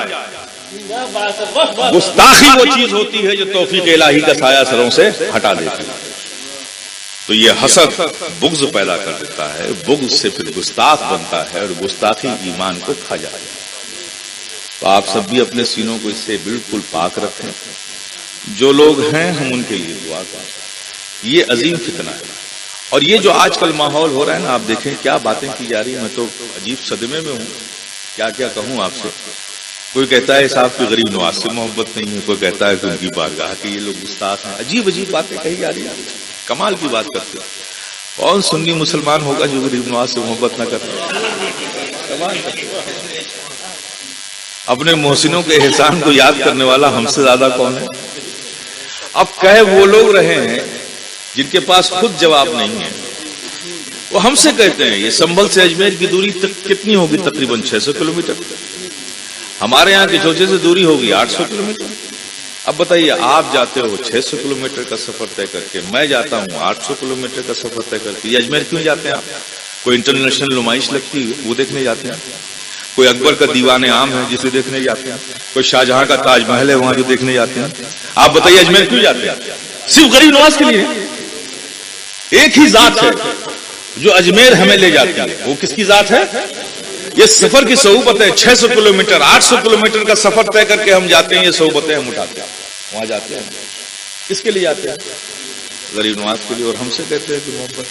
گستاخی وہ چیز ہوتی ہے جو توفیق الہی کا سایہ سروں سے ہٹا دیتی ہے. تو یہ حسد بغض پیدا کر دیتا ہے، بغض سے پھر گستاخ بنتا ہے اور گستاخی ایمان کو کھا جاتا ہے. تو آپ سب بھی اپنے سینوں کو اس سے بالکل پاک رکھیں. جو لوگ ہیں ہم ان کے لیے دعا کریں. یہ عظیم فتنہ ہے. اور یہ جو آج کل ماحول ہو رہا ہے نا، آپ دیکھیں کیا باتیں کی جا رہی ہیں. میں تو عجیب صدمے میں ہوں، کیا کیا کہوں آپ سے. کوئی کہتا ہے صاحب کی غریب نواز سے محبت نہیں ہے، کوئی کہتا ہے کہ ان کی بارگاہ کے یہ لوگ گستاخ ہیں. عجیب عجیب باتیں کہی جا رہی ہیں، کمال کی بات کرتے ہیں. کون سنی مسلمان ہوگا جو غریب نواز سے محبت نہ کرتا؟ کمال کرتے. اپنے محسنوں کے احسان کو یاد کرنے والا ہم سے زیادہ کون ہے؟ اب کہے وہ لوگ رہے ہیں جن کے پاس خود جواب نہیں ہے. وہ ہم سے کہتے ہیں یہ سنبھل سے اجمیر کی دوری کتنی ہوگی؟ تقریباً 600 کلومیٹر. ہمارے یہاں کے چوچے سے دوری ہوگی 800 کلومیٹر. اب بتائیے آپ جاتے ہو 600 کلومیٹر کا سفر طے کر کے، میں جاتا ہوں 800 کلومیٹر کا سفر طے کر کے. یہ اجمیر کیوں جاتے ہیں آپ؟ کوئی انٹرنیشنل نمائش لگتی ہے وہ دیکھنے جاتے ہیں، کوئی اکبر کا دیوان عام ہے جسے دیکھنے جاتے ہیں، کوئی شاہجہاں کا تاج محل ہے وہاں جو دیکھنے جاتے ہیں. آپ بتائیے اجمیر کیوں جاتے ہیں؟ صرف غریب نواز کے لیے. ایک ہی ذات ہے جو اجمیر ہمیں لے جاتی ہے، وہ کس کی ذات ہے؟ یہ سفر کی صعوبت ہے. 600 کلومیٹر 800 کلومیٹر کا سفر طے کر کے ہم جاتے ہیں، یہ صعوبتیں ہم اٹھاتے ہیں. وہاں جاتے ہیں کس کے لیے جاتے ہیں؟ غریب نواز کے لیے. اور ہم سے کہتے ہیں کہ محبت.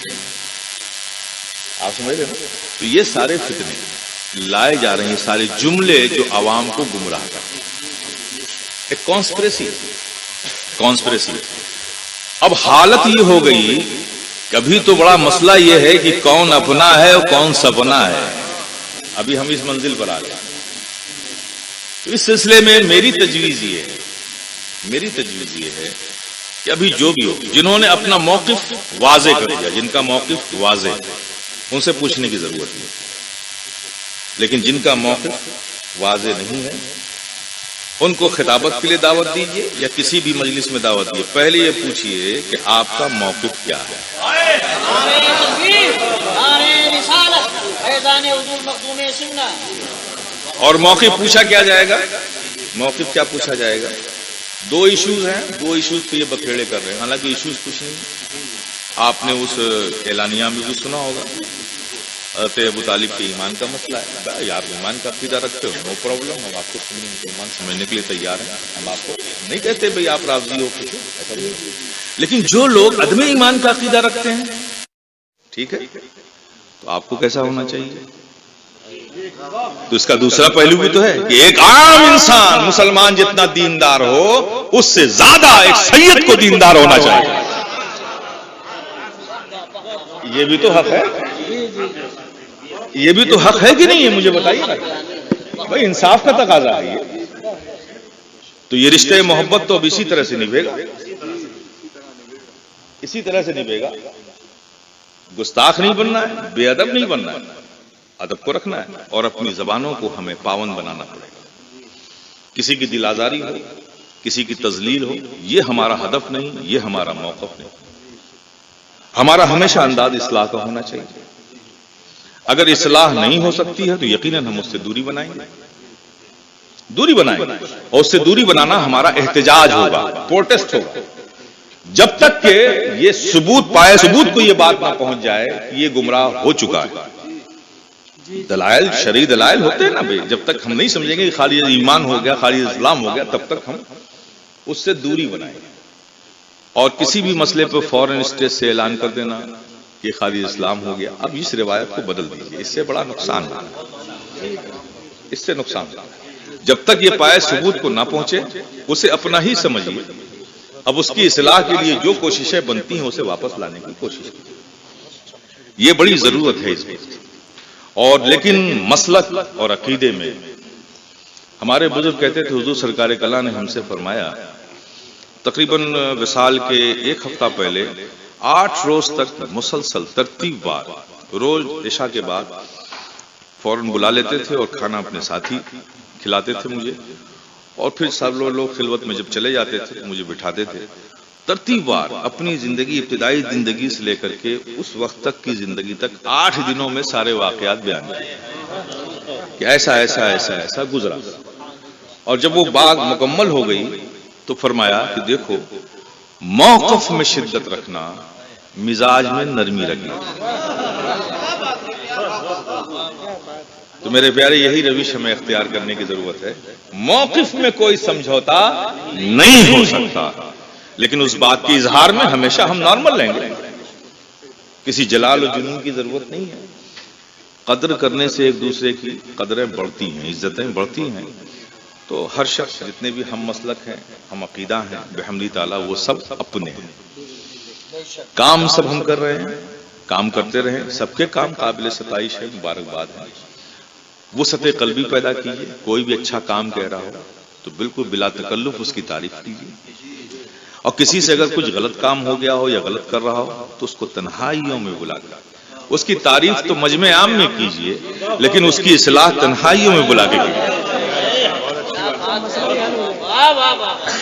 آپ سمجھ رہے ہیں؟ تو یہ سارے فتنے لائے جا رہے ہیں، سارے جملے جو عوام کو گمراہ کرتے ہیں. ایک کانسپریسی. اب حالت یہ ہو گئی، کبھی تو بڑا مسئلہ یہ ہے کہ کون اپنا ہے اور کون سپنا ہے. ابھی ہم اس منزل پر آ گئے. اس سلسلے میں میری تجویز یہ ہے کہ ابھی جو بھی ہو، جنہوں نے اپنا موقف واضح کر دیا، جن کا موقف واضح، ان سے پوچھنے کی ضرورت نہیں. لیکن جن کا موقف واضح نہیں ہے ان کو خطابت کے لیے دعوت دیجیے یا کسی بھی مجلس میں دعوت دیجیے. پہلے یہ پوچھیے کہ آپ کا موقف کیا ہے. اور موقف پوچھا کیا جائے گا؟ موقف کیا پوچھا جائے گا؟ 2 ایشوز ہیں، 2 ایشوز پہ یہ بکھیڑے کر رہے ہیں. حالانکہ ایشوز کچھ نہیں. آپ نے اس اعلانیہ میں بھی سنا ہوگا حضرت ابو طالب کے ایمان کا مسئلہ ہے. آپ ایمان کا عقیدہ رکھتے ہو، نو پرابلم، ہم آپ کو ایمان سمجھنے کے لیے تیار ہیں. ہم آپ کو نہیں کہتے بھئی آپ راضی ہو کچھ، لیکن جو لوگ عدم ایمان کا عقیدہ رکھتے ہیں، ٹھیک ہے، تو آپ کو کیسا ہونا چاہیے؟ تو اس کا دوسرا پہلو بھی تو ہے کہ ایک عام انسان مسلمان جتنا دیندار ہو اس سے زیادہ ایک سید کو دیندار ہونا چاہیے. یہ بھی تو حق ہے، یہ بھی تو حق ہے کہ نہیں ہے؟ مجھے بتائیے بھائی، انصاف کا تقاضا ہے یہ. تو یہ رشتہ محبت تو اب اسی طرح سے نبھے گا، اسی طرح سے نبھے گا. گستاخ نہیں بننا ہے، بے ادب نہیں بننا ہے، ادب کو رکھنا ہے اور اپنی زبانوں کو ہمیں پابند بنانا پڑے گا. کسی کی دل آزاری ہو، کسی کی تذلیل ہو، یہ ہمارا ہدف نہیں، یہ ہمارا موقف نہیں. ہمارا ہمیشہ انداز اصلاح کا ہونا چاہیے. اگر اصلاح نہیں ہو سکتی ہے تو یقیناً ہم اس سے دوری بنائیں گے، اور اس سے دوری بنانا ہمارا احتجاج ہوگا، پروٹیسٹ ہوگا، جب تک کہ یہ ثبوت کو یہ بات نہ پہنچ جائے کہ یہ گمراہ ہو چکا ہے. دلائل، شرعی دلائل ہوتے ہیں نا بھائی. جب تک ہم نہیں سمجھیں گے کہ خالص ایمان ہو گیا، خالص اسلام ہو گیا، تب تک ہم اس سے دوری بنائیں گے. اور کسی بھی مسئلے پہ فوراً اسٹیج سے اعلان کر دینا کہ خالص اسلام ہو گیا، اب اس روایت کو بدل دیجیے. اس سے بڑا نقصان ہے، اس سے نقصان ہے. جب تک یہ پائے ثبوت کو نہ پہنچے اسے اپنا ہی سمجھیے. اب اس کی اصلاح کے لیے جو کوششیں بنتی ہیں اسے واپس لانے کی کوشش کیجیے. یہ بڑی ضرورت ہے اس کی. اور لیکن مسلک اور عقیدے میں ہمارے بزرگ کہتے تھے، حضور سرکار کلام نے ہم سے فرمایا، تقریباً وصال کے 1 ہفتہ پہلے 8 روز تک مسلسل ترتیب وار روز عشاء کے بعد فوراً بلا لیتے تھے اور کھانا اپنے ساتھی کھلاتے تھے مجھے، اور پھر سب لوگ خلوت میں جب چلے جاتے تھے مجھے بٹھاتے تھے. ترتیب وار اپنی زندگی، ابتدائی زندگی سے لے کر کے اس وقت تک کی زندگی تک 8 دنوں میں سارے واقعات بیان کیے کہ ایسا ایسا ایسا ایسا گزرا. اور جب وہ بات مکمل ہو گئی تو فرمایا کہ دیکھو، موقف میں شدت رکھنا، مزاج میں نرمی رکھنا. تو میرے پیارے یہی روش ہمیں اختیار کرنے کی ضرورت ہے. موقف میں کوئی سمجھوتا نہیں ہو سکتا، لیکن اس بات کے اظہار میں ہمیشہ ہم نارمل لیں گے. کسی جلال و جنون کی ضرورت نہیں ہے. قدر کرنے سے ایک دوسرے کی قدریں بڑھتی ہیں، عزتیں بڑھتی ہیں. تو ہر شخص، جتنے بھی ہم مسلک ہیں، ہم عقیدہ ہیں، بحمد تعالیٰ وہ سب اپنے ہیں. کام سب ہم کر رہے ہیں، کام کرتے رہیں. سب کے کام قابل ستائش ہے، مبارکباد ہے. وسعت قلبی پیدا کیجیے. کوئی بھی اچھا کام کہہ رہا ہو تو بالکل بلا تکلف اس کی تعریف کیجیے. اور کسی سے اگر کچھ غلط کام ہو گیا ہو یا غلط کر رہا ہو تو اس کو تنہائیوں میں بلا کر اس کی تعریف تو مجمع عام میں کیجیے، لیکن اس کی اصلاح تنہائیوں میں بلا کے کیجیے.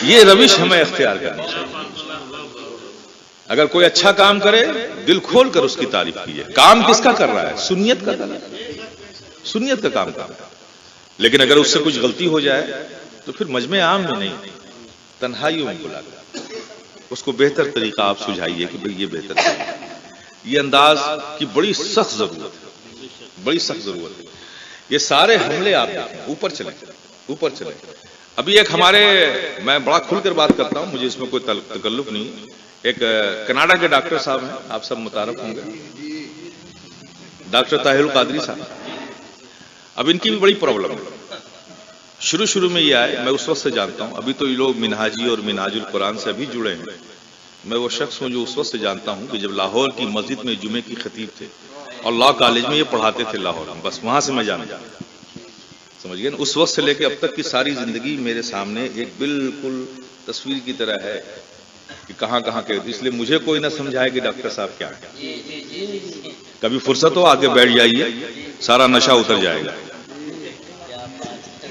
یہ روش ہمیں اختیار کرنی چاہیے. اگر کوئی اچھا کام کرے دل کھول کر اس کی تعریف کیجیے. کام کس کا کر رہا ہے؟ سنیت کا کر رہا ہے، سنیت کا کام کر رہا ہے. لیکن اگر اس سے کچھ غلطی ہو جائے تو پھر مجمع عام میں نہیں، تنہائیوں میں بلا کر اس کو بہتر طریقہ آپ سجھائیے کہ بھئی یہ بہتر ہے. یہ انداز کی بڑی سخت ضرورت ہے، بڑی سخت ضرورت ہے. یہ سارے حملے آپ دیکھیں، اوپر چلیں اوپر چلیں. ابھی ایک ہمارے، میں بڑا کھل کر بات کرتا ہوں، مجھے اس میں کوئی تکلف نہیں. ایک کینیڈا کے ڈاکٹر صاحب ہیں، آپ سب متعارف ہوں گے، ڈاکٹر طاہر القادری صاحب. اب ان کی بھی بڑی پرابلم ہے. شروع میں یہ آئے، میں اس وقت سے جانتا ہوں. ابھی تو یہ لوگ منہاجی اور منہاج القرآن سے ابھی جڑے ہیں. میں وہ شخص ہوں جو اس وقت سے جانتا ہوں کہ جب لاہور کی مسجد میں جمعے کی خطیب تھے اور لا کالج میں یہ پڑھاتے تھے لاہور میں، بس وہاں سے میں جانا سمجھ گئے. اس وقت سے لے کے اب تک کی ساری زندگی میرے سامنے ایک بالکل تصویر کی طرح ہے کہ کہاں کہاں کے. اس لیے مجھے کوئی نہ سمجھائے کہ ڈاکٹر صاحب کیا ہے. کبھی فرصت ہو آگے بیٹھ جائیے، سارا نشہ اتر جائے گا.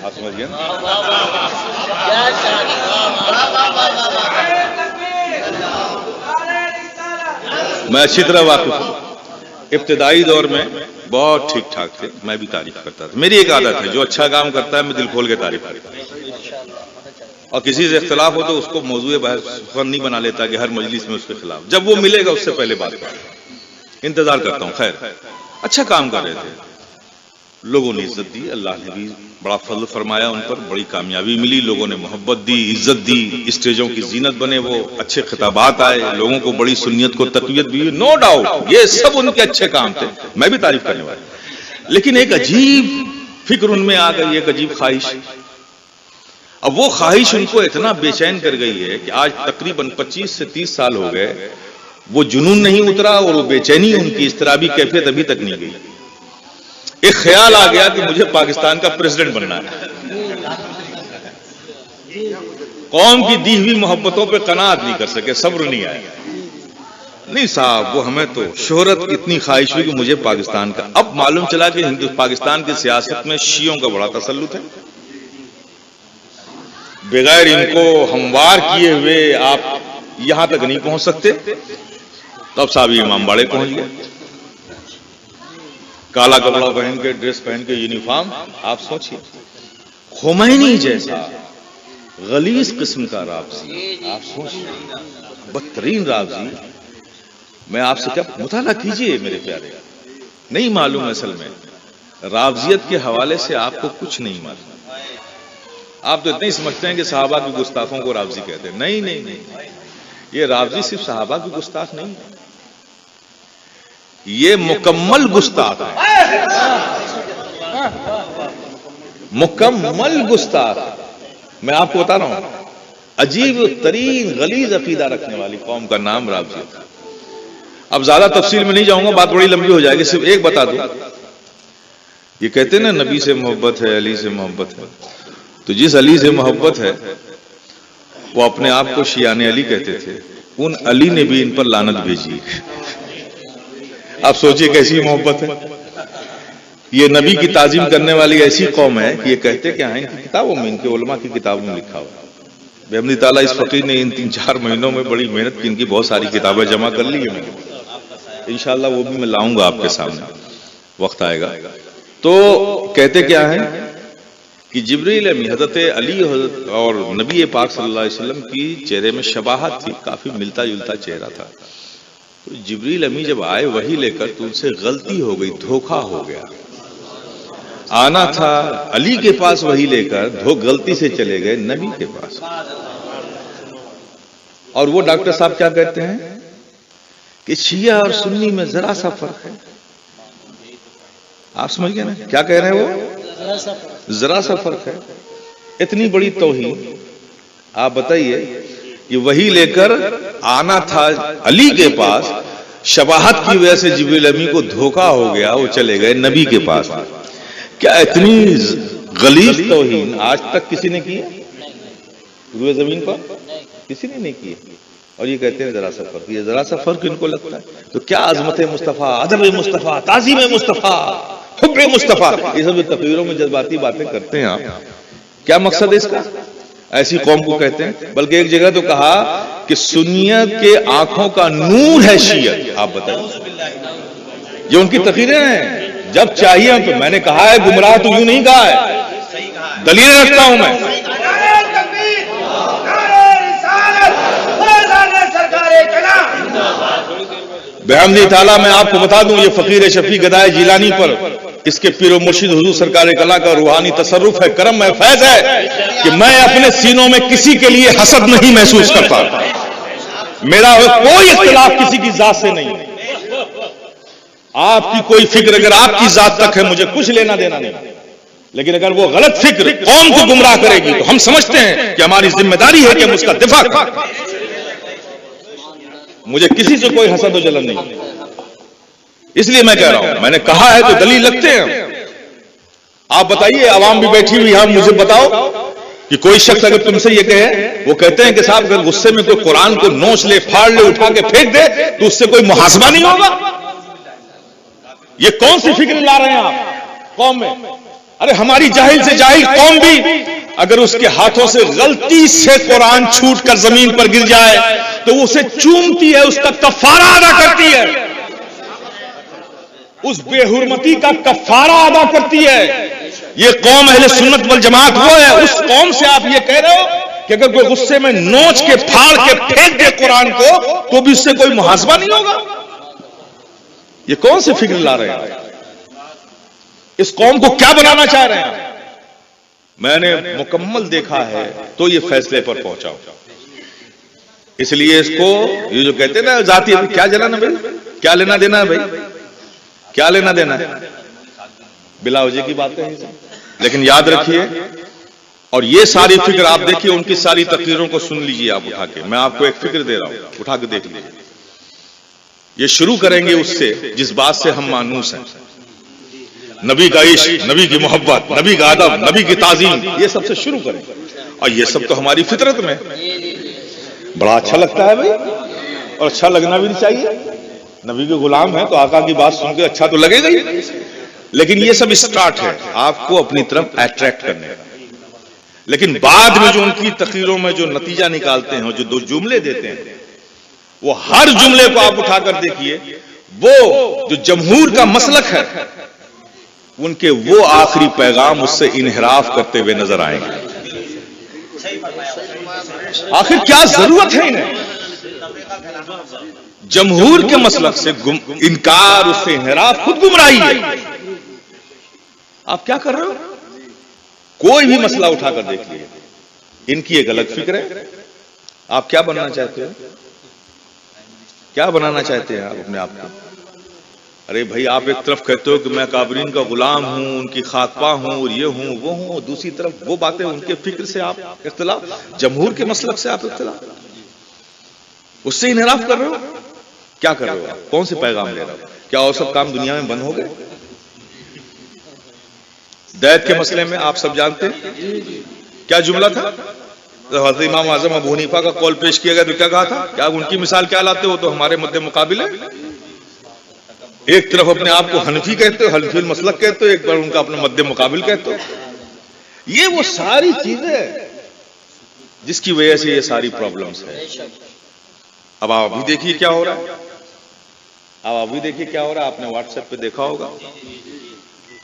آپ سمجھ گئے؟ میں اچھی طرح واقف ہوں. ابتدائی دور میں بہت ٹھیک ٹھاک تھے، میں بھی تعریف کرتا تھا. میری ایک عادت ہے، جو اچھا کام کرتا ہے میں دل کھول کے تعریف کرتا ہوں. اور کسی سے اختلاف ہو تو اس کو موضوع بحث نہیں بنا لیتا کہ ہر مجلس میں اس کے خلاف. جب وہ ملے گا اس سے پہلے بات کرتا ہوں، انتظار کرتا ہوں. خیر، اچھا کام کر رہے تھے، لوگوں نے عزت دی. اللہ نے بھی بڑا فضل فرمایا ان پر، بڑی کامیابی ملی. لوگوں نے محبت دی، عزت دی، اسٹیجوں کی زینت بنے، وہ اچھے خطابات آئے، لوگوں کو بڑی سنیت کو تقویت بھی. نو ڈاؤٹ یہ سب ان کے اچھے کام تھے، میں بھی تعریف کرنے والا. لیکن ایک عجیب فکر ان میں آ گئی، ایک عجیب خواہش. اب وہ خواہش ان کو اتنا بے چین کر گئی ہے کہ آج تقریباً 25 سے 30 سال ہو گئے، وہ جنون نہیں اترا اور وہ بے چینی، ان کی اضطرابی کیفیت ابھی تک نہیں گئی. ایک خیال آ گیا کہ مجھے پاکستان کا پریزیڈنٹ بننا ہے. قوم کی دی ہوئی محبتوں پہ قناعت نہیں کر سکے، صبر نہیں آیا. نہیں صاحب، وہ ہمیں تو شہرت کی اتنی خواہش ہوئی کہ مجھے پاکستان کا. اب معلوم چلا کہ پاکستان کی سیاست میں شیعوں کا بڑا تسلط ہے. بغیر ان کو ہموار کیے ہوئے آپ یہاں تک نہیں پہنچ سکتے. تب صاحب امام باڑے پہنچ گئے، کالا کپڑا پہن کے، ڈریس پہن کے، یونیفارم. آپ سوچیے، خمینی جیسا غلیظ قسم کا رابضی، آپ سوچیے، بدترین رابضی. میں آپ سے کیا مطالعہ کیجئے میرے پیارے. نہیں معلوم، اصل میں رابضیت کے حوالے سے آپ کو کچھ نہیں معلوم. آپ تو اتنے ہی سمجھتے ہیں کہ صحابہ کی گستاخوں کو رابضی کہتے ہیں. نہیں نہیں نہیں، یہ رابضی صرف صحابہ کی گستاخ نہیں ہے، یہ مکمل گستاخ ہے، مکمل گستاخ. میں آپ کو بتا رہا ہوں، عجیب ترین غلیظ عقیدہ رکھنے والی قوم کا نام رابضی ہے. اب زیادہ تفصیل میں نہیں جاؤں گا، بات بڑی لمبی ہو جائے گی. صرف ایک بتا دوں، یہ کہتے ہیں نا نبی سے محبت ہے، علی سے محبت ہے. تو جس علی سے محبت ہے وہ اپنے آپ کو شیعان علی کہتے تھے، ان علی نے بھی ان پر لعنت بھیجی. آپ سوچئے کیسی محبت ہے. یہ نبی کی تعظیم کرنے والی ایسی قوم ہے کہ یہ کہتے کیا ہیں، ان کی کتابوں میں، ان کے علماء کی کتابوں میں لکھا ہوا ہے۔ بحمد تعالیٰ اس فقیر نے ان 3-4 مہینوں میں بڑی محنت کی، ان کی بہت ساری کتابیں جمع کر لی ہیں میں نے، انشاءاللہ وہ بھی میں لاؤں گا آپ کے سامنے، وقت آئے گا۔ تو کہتے کیا ہیں کہ جبریل امین، حضرت علی اور نبی پاک صلی اللہ علیہ وسلم کی چہرے میں شباہت تھی، کافی ملتا جلتا چہرہ تھا۔ تو جبریل امین جب آئے وحی لے کر تو ان سے غلطی ہو گئی، دھوکہ ہو گیا۔ آنا تھا علی کے پاس وحی لے کر، غلطی سے چلے گئے نبی کے پاس۔ اور وہ ڈاکٹر صاحب کیا کہتے ہیں کہ شیعہ اور سنی میں ذرا سا فرق ہے۔ آپ سمجھ گئے نا کیا کہہ رہے ہیں وہ؟ ذرا سا فرق ہے۔ اتنی بڑی توہین، آپ بتائیے کہ وحی لے کر آنا تھا علی کے پاس، شباہت کی وجہ سے جبریل امین کو دھوکہ ہو گیا، وہ چلے گئے نبی کے پاس۔ کیا اتنی غلیظ توہین آج تک کسی نے کی ہے روئے زمین پر؟ کسی نے نہیں کی۔ اور یہ کہتے ہیں ذرا سا فرق، یہ ذرا سا فرق ان کو لگتا ہے۔ تو کیا عظمت مصطفیٰ، ادب مصطفیٰ، تعظیم مصطفیٰ، حب مصطفیٰ، یہ سب تقریروں میں جذباتی باتیں کرتے ہیں آپ، کیا مقصد ہے اس کا؟ ایسی قوم کو کہتے ہیں۔ بلکہ ایک جگہ تو کہا کہ سنیت کے آنکھوں کا نور ہے شیعہ۔ آپ بتائیں، یہ ان کی تقریریں ہیں۔ جب چاہیے ہم تو، میں نے کہا ہے گمراہ تو یوں نہیں کہا ہے، دلیل رکھتا ہوں میں۔ بحمد تعالیٰ میں آپ کو بتا دوں، یہ فقیر شفیع گدائے جیلانی پر اس کے پیر و مرشد حضور سرکار کلا کا روحانی تصرف ہے، کرم ہے، فیض ہے کہ میں اپنے سینوں میں کسی کے لیے حسد نہیں محسوس کرتا۔ میرا کوئی اختلاف کسی کی ذات سے نہیں۔ آپ کی کوئی فکر اگر آپ کی ذات تک ہے، مجھے کچھ لینا دینا نہیں، لیکن اگر وہ غلط فکر قوم کو گمراہ کرے گی تو ہم سمجھتے ہیں کہ ہماری ذمہ داری ہے کہ ہم اس کا دفاع کریں۔ مجھے کسی سے کوئی حسد و جلن نہیں، اس لیے میں کہہ رہا ہوں، میں نے کہا ہے تو دلیل لگتے ہیں۔ آپ بتائیے، عوام بھی بیٹھی ہوئی ہے، مجھے بتاؤ کہ کوئی شخص اگر تم سے یہ کہے، وہ کہتے ہیں کہ صاحب اگر غصے میں کوئی قرآن کو نوچ لے، پھاڑ لے، اٹھا کے پھینک دے تو اس سے کوئی محاسبہ نہیں ہوگا؟ یہ کون سی فکر لا رہے ہیں آپ قوم میں؟ ارے ہماری جاہل سے جاہل قوم بھی اگر اس کے ہاتھوں سے غلطی سے قرآن چھوٹ کر زمین پر گر جائے تو وہ اسے چومتی ہے، اس کا کفارہ ادا کرتی ہے، اس بے حرمتی کا کفارہ ادا کرتی ہے۔ یہ قوم اہل سنت والجماعت وہ ہے۔ اس قوم سے آپ یہ کہہ رہے ہو کہ اگر کوئی غصے میں نوچ کے پھاڑ کے پھینک دے قرآن کو تو بھی اس سے کوئی محاسبہ نہیں ہوگا؟ یہ کون سی فکر لا رہے ہیں؟ اس قوم کو کیا بنانا چاہ رہے ہیں؟ میں نے مکمل دیکھا ہے تو یہ فیصلے پر پہنچا ہوں۔ اس لیے اس کو یہ جو کہتے ہیں نا ذاتی، کیا جلانا بھائی، کیا لینا دینا ہے بھائی، کیا لینا دینا ہے، بلا وجہ کی باتیں ہیں۔ لیکن یاد رکھیے، اور یہ ساری فکر آپ دیکھیے، ان کی ساری تقریروں کو سن لیجیے آپ اٹھا کے، میں آپ کو ایک فکر دے رہا ہوں، اٹھا کے دیکھ لیجیے۔ یہ شروع کریں گے اس سے جس بات سے ہم مانوس ہیں، نبی کا عشق، نبی کی محبت، نبی کا ادب، نبی کی تعظیم، یہ سب سے شروع کریں گے۔ اور یہ سب تو ہماری فطرت میں بڑا اچھا لگتا ہے بھائی، اور اچھا لگنا بھی نہیں چاہیے۔ نبی کے غلام ہیں تو آقا کی بات سن کے اچھا تو لگے گا ہی، لیکن یہ سب اسٹارٹ ہے آپ کو اپنی طرف اٹریکٹ کرنے کا۔ لیکن بعد میں جو ان کی تقریروں میں جو نتیجہ نکالتے ہیں، جو دو جملے دیتے ہیں، وہ ہر جملے کو آپ اٹھا کر دیکھیے، وہ جو جمہور کا مسلک ہے ان کے وہ آخری پیغام اس سے انحراف کرتے ہوئے نظر آئیں گے۔ آخر کیا ضرورت ہے انہیں؟ جمہور کے مسلک سے انکار، اس سے انحراف خود گمراہی ہے۔ آپ کیا کر رہے ہو؟ کوئی بھی مسئلہ اٹھا کر دیکھ لیجیے، ان کی ایک الگ فکر ہے۔ آپ کیا بننا چاہتے ہو؟ کیا بنانا چاہتے ہیں آپ اپنے آپ کو؟ ارے بھائی، آپ ایک طرف کہتے ہو کہ میں کابرین کا غلام ہوں، ان کی خاکپا ہوں، اور یہ ہوں وہ ہوں، اور دوسری طرف وہ باتیں ان کے فکر سے آپ اختلاف، جمہور کے مسلک سے آپ اختلاف، اس سے انحراف کر رہے ہو۔ کیا کر رہے ہو آپ؟ کون سے پیغام لے رہے ہو؟ کیا اور سب کام دنیا میں بند ہو گئے؟ دیت کے مسئلے میں آپ سب جانتے ہیں کیا جملہ تھا؟ حضرت امام اعظم ابو حنیفہ کا قول پیش کیا گیا تو کیا کہا تھا؟ کیا ان کی مثال کیا لاتے ہو تو ہمارے مد مقابل ہے؟ ایک طرف اپنے آپ کو حنفی کہتے ہو، حنفی المسلک کہتے ہو، ایک بار ان کا اپنا مد مقابل کہتے ہو. یہ وہ ساری چیزیں جس کی وجہ سے یہ ساری پرابلمز ہے. اب آپ ابھی دیکھیے کیا ہو رہا ہے. آپ نے واٹس ایپ پہ دیکھا ہوگا.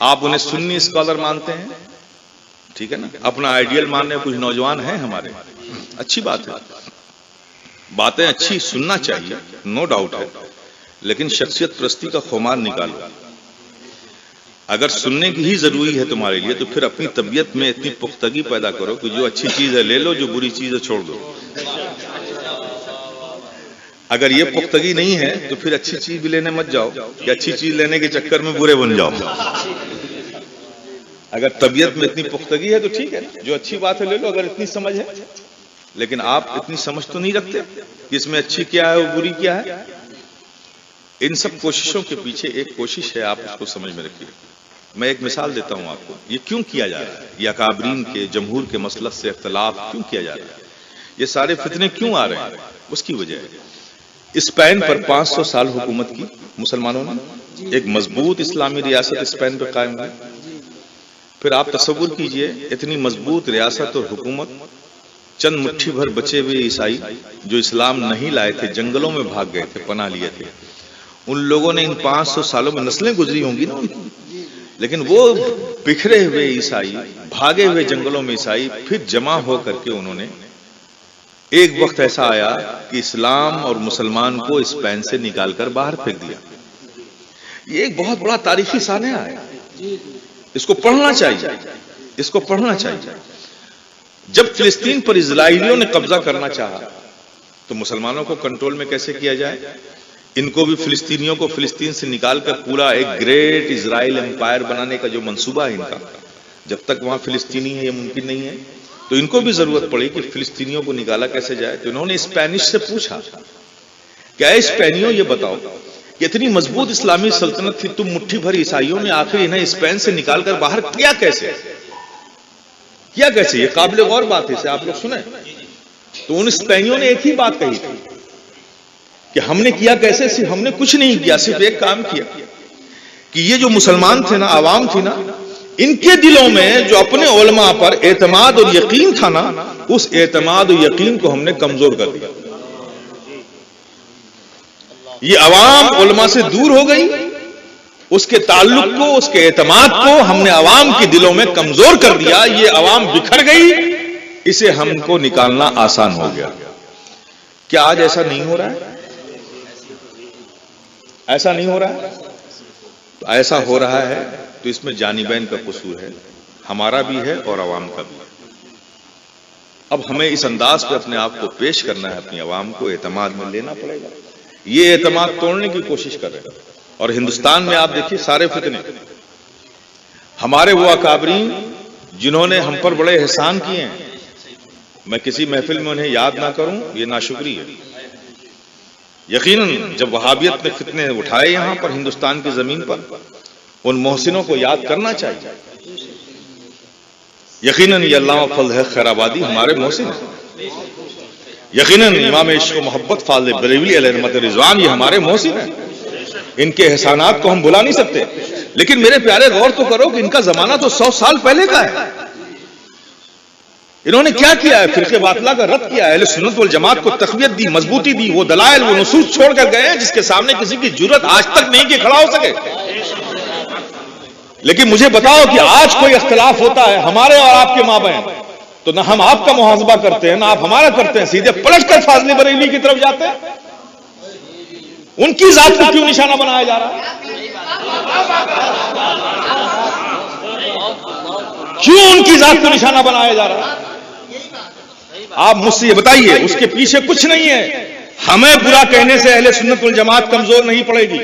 آپ انہیں سنی اسکالر مانتے ہیں، ٹھیک ہے نا، اپنا آئیڈیل ماننے کچھ نوجوان ہیں ہمارے، اچھی بات ہے، باتیں اچھی سننا چاہیے، نو ڈاؤٹ ہے، لیکن شخصیت پرستی کا خمار نکالو. اگر سننے کی ہی ضروری ہے تمہارے لیے تو پھر اپنی طبیعت میں اتنی پختگی پیدا کرو کہ جو اچھی چیز ہے لے لو، جو بری چیز ہے چھوڑ دو. اگر یہ پختگی نہیں ہے تو پھر اچھی چیز بھی لینے مت جاؤ کہ اچھی چیز لینے کے چکر میں برے بن جاؤ. اگر طبیعت میں اتنی پختگی ہے تو ٹھیک ہے، جو اچھی بات ہے لے لو اگر اتنی سمجھ ہے. لیکن آپ اتنی سمجھ تو نہیں رکھتے کہ اس میں اچھی کیا ہے اور بری کیا ہے. ان سب کوششوں کے پیچھے ایک کوشش ہے، آپ اس کو سمجھ میں رکھیے. میں ایک مثال دیتا ہوں آپ کو. یہ کیوں کیا جا رہا ہے؟ یہ اکابرین کے، جمہور کے مسلک سے اختلاف کیوں کیا جا رہا ہے؟ یہ سارے فتنے کیوں آ رہے ہیں؟ اس کی وجہ ہے اسپین پر 500 سال حکومت کی مسلمانوں نے، ایک مضبوط اسلامی ریاست اسپین پہ قائم ہوئی. پھر آپ تصور کیجئے اتنی مضبوط ریاست اور حکومت، چند مٹھی بھر بچے ہوئے عیسائی جو اسلام نہیں لائے تھے، جنگلوں میں بھاگ گئے تھے، پناہ لیے تھے. ان لوگوں نے ان 500 سالوں میں نسلیں گزری ہوں گی نا، لیکن وہ بکھرے ہوئے عیسائی، بھاگے ہوئے جنگلوں میں عیسائی پھر جمع ہو کر کے انہوں نے ایک وقت ایسا آیا کہ اسلام اور مسلمان کو اسپین سے نکال کر باہر پھینک دیا. یہ ایک بہت بڑا تاریخی سانحہ ہے، اس کو پڑھنا چاہیے، اس کو پڑھنا چاہیے. جب فلسطین پر اسرائیلیوں نے قبضہ کرنا چاہا تو مسلمانوں کو کنٹرول میں کیسے کیا جائے؟ ان کو بھی فلسطینیوں کو فلسطین سے نکال کر پورا ایک گریٹ اسرائیل امپائر بنانے کا جو منصوبہ ہے ان کا، جب تک وہاں فلسطینی ہے یہ ممکن نہیں ہے. تو ان کو بھی ضرورت پڑی کہ فلسطینیوں کو نکالا کیسے جائے. تو انہوں نے اسپینش سے پوچھا کہ اے اسپینیوں یہ بتاؤ کہ اتنی مضبوط اسلامی سلطنت تھی، تم مٹھی بھر عیسائیوں نے آخر انہیں اسپین سے نکال کر باہر کیا کیسے؟ یہ قابل غور بات ہے، اسے آپ لوگ سنیں. تو ان اسپینیوں نے ایک ہی بات کہی تھی کہ ہم نے کیا کیسے؟ صرف ہم نے کچھ نہیں کیا، صرف ایک کام کیا کہ یہ جو مسلمان تھے نا، عوام تھی نا، ان کے دلوں میں جو اپنے علماء پر اعتماد اور یقین تھا نا، اس اعتماد اور یقین کو ہم نے کمزور کر دیا. یہ عوام علماء سے دور ہو گئی، اس کے تعلق کو، اس کے اعتماد کو ہم نے عوام کے دلوں میں کمزور کر دیا. یہ عوام بکھر گئی، اسے ہم کو نکالنا آسان ہو گیا. کیا آج ایسا نہیں ہو رہا ہے؟ ایسا نہیں ہو رہا ہے؟ تو ایسا ہو رہا ہے تو اس میں جانبین کا قصور ہے، ہمارا بھی ہے اور عوام کا بھی ہے. اب ہمیں اس انداز پہ اپنے آپ کو پیش کرنا ہے، اپنی عوام کو اعتماد میں لینا پڑے گا. یہ اعتماد توڑنے کی کوشش کر رہے ہیں. اور ہندوستان میں آپ دیکھیے سارے فتنے، ہمارے وہ اکابرین جنہوں نے ہم پر بڑے احسان کیے ہیں، میں کسی محفل میں انہیں یاد نہ کروں یہ ناشکری ہے. یقیناً جب وہابیت نے فتنے اٹھائے یہاں پر ہندوستان کی زمین پر، ان محسنوں کو یاد کرنا چاہیے. یقیناً یہ علامہ فضل حق خیر آبادی ہمارے محسن ہیں. یقیناً امام عشق و محبت فاضل بریلوی علیہ رحمت رضوان یہ ہمارے محسن ہیں. ان کے احسانات کو ہم بھلا نہیں سکتے. لیکن میرے پیارے غور تو کرو کہ ان کا زمانہ تو 100 سال پہلے کا ہے. انہوں نے کیا کیا ہے؟ فرقے باطلہ کا رد کیا ہے، اہل سنت والجماعت کو تقویت دی، مضبوطی دی. وہ دلائل، وہ نصوص چھوڑ کر گئے جس کے سامنے کسی کی جرأت آج تک نہیں کہ کھڑا ہو سکے. لیکن مجھے بتاؤ کہ آج کوئی اختلاف ہوتا ہے ہمارے اور آپ کے مابین، تو نہ ہم آپ کا محاسبہ کرتے ہیں نہ آپ ہمارا کرتے ہیں، سیدھے پلٹ کر فاضل بریلوی کی طرف جاتے ہیں. ان کی ذات کو کیوں نشانہ بنایا جا رہا ہے؟ کیوں ان کی ذات کو نشانہ بنایا جا رہا ہے؟ آپ مجھ سے یہ بتائیے، اس کے پیچھے کچھ نہیں ہے. ہمیں برا کہنے سے اہل سنت والجماعت کمزور نہیں پڑے گی،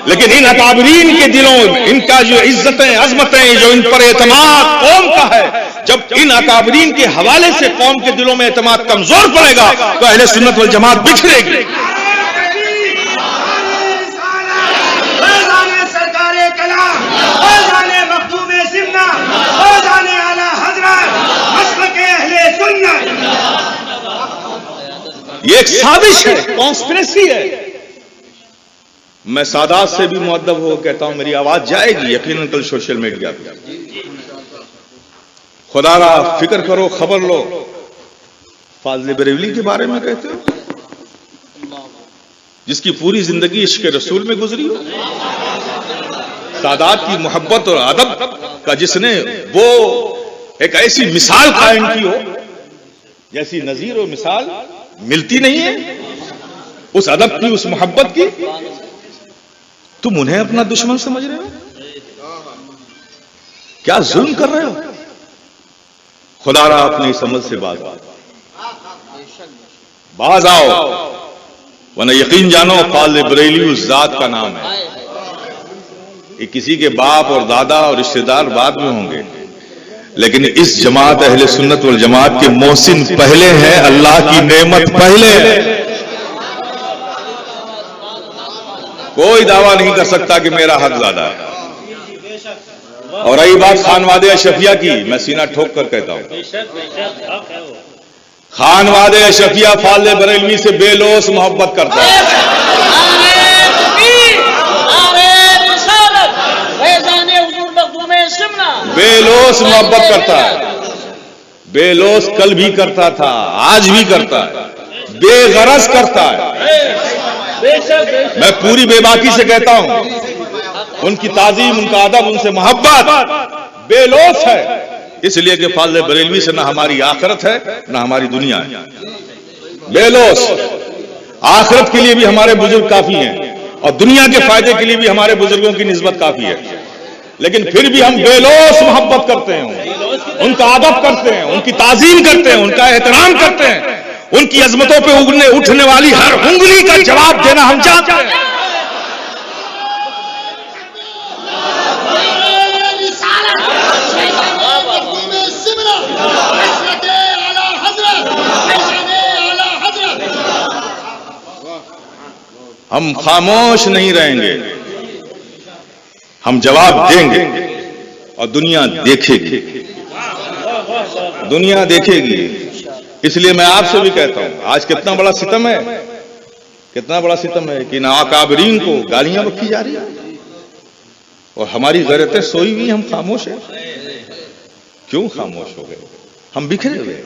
لیکن ان اکابرین کے دلوں ان کا جو عزتیں، عظمتیں، جو ان پر اعتماد قوم کا ہے، جب ان اکابرین کے حوالے سے قوم کے دلوں میں اعتماد کمزور پڑے گا تو اہل سنت والجماعت بکھرے گی. یہ ایک سازش ہے، کانسپریسی ہے. میں سادات سے بھی مؤدب ہو کہتا ہوں میری آواز جائے گی یقیناً کل سوشل میڈیا پہ. خدا را فکر کرو، خبر لو. فاضل بریلوی کے بارے میں کہتے ہو جس کی پوری زندگی عشق رسول میں گزری ہو، سادات کی محبت اور ادب کا جس نے وہ ایک ایسی مثال قائم کی ہو جیسی نظیر و مثال ملتی نہیں ہے، اس ادب کی، اس محبت کی. تم انہیں اپنا دشمن سمجھ رہے ہو؟ کیا ظلم کر رہے ہو؟ خدا را اپنی سمجھ سے باز آؤ، ورنہ یقین جانو فاضل بریلوی اس ذات کا نام ہے. یہ کسی کے باپ اور دادا اور رشتہ دار بعد میں ہوں گے، لیکن اس جماعت اہل سنت والجماعت کے محسن پہلے ہیں، اللہ کی نعمت پہلے ہے. کوئی دعویٰ نہیں کر سکتا کہ میرا حق زیادہ ہے. اور رہی بات خانوادے اشرفیہ کی، میں سینہ ٹھوک کر کہتا ہوں خانوادے اشرفیہ فاضل بریلوی سے بے لوث محبت کرتا ہے. بے لوث محبت کرتا ہے، بے لوث کل بھی کرتا تھا، آج بھی کرتا ہے، بے غرض کرتا ہے. میں پوری بے باکی سے کہتا ہوں ان کی تعظیم، ان کا ادب، ان سے محبت بے لوث ہے، اس لیے کہ فاضل بریلوی سے نہ ہماری آخرت ہے نہ ہماری دنیا ہے. بے لوث. آخرت کے لیے بھی ہمارے بزرگ کافی ہیں اور دنیا کے فائدے کے لیے بھی ہمارے بزرگوں کی نسبت کافی ہے، لیکن پھر بھی ہم بے لوث محبت کرتے ہیں، ان کا ادب کرتے ہیں، ان کی تعظیم کرتے ہیں، ان کا احترام کرتے ہیں. ان کی عظمتوں پہ اٹھنے والی ہر انگلی کا جواب دینا ہم چاہتے ہیں. ہم خاموش نہیں رہیں گے، ہم جواب دیں گے اور دنیا دیکھے گی، دنیا دیکھے گی. اس لیے میں آپ سے بھی کہتا ہوں آج کتنا بڑا ستم ہے، کتنا بڑا ستم ہے کہ ناکابرین کو گالیاں بکی جا رہی ہیں اور ہماری غیرتیں سوئی ہوئی، ہم خاموش ہیں. کیوں خاموش ہو گئے؟ ہم بکھرے ہوئے.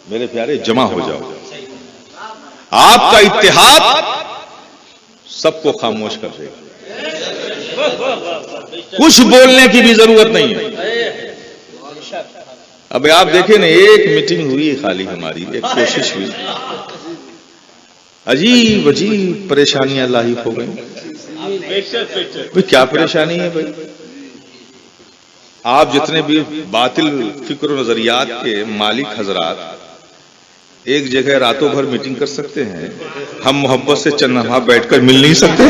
میرے پیارے جمع ہو جاؤ. آپ کا اتحاد سب کو خاموش کر دے گا. کچھ بولنے کی بھی ضرورت نہیں ہے. اب آپ دیکھیں نا، ایک میٹنگ ہوئی خالی ہماری، ایک کوشش ہوئی، عجیب عجیب پریشانیاں لاحق ہو گئی. کیا پریشانی ہے بھائی؟ آپ جتنے بھی باطل فکر و نظریات کے مالک حضرات ایک جگہ راتوں بھر میٹنگ کر سکتے ہیں، ہم محبت سے چند لمحہ بیٹھ کر مل نہیں سکتے؟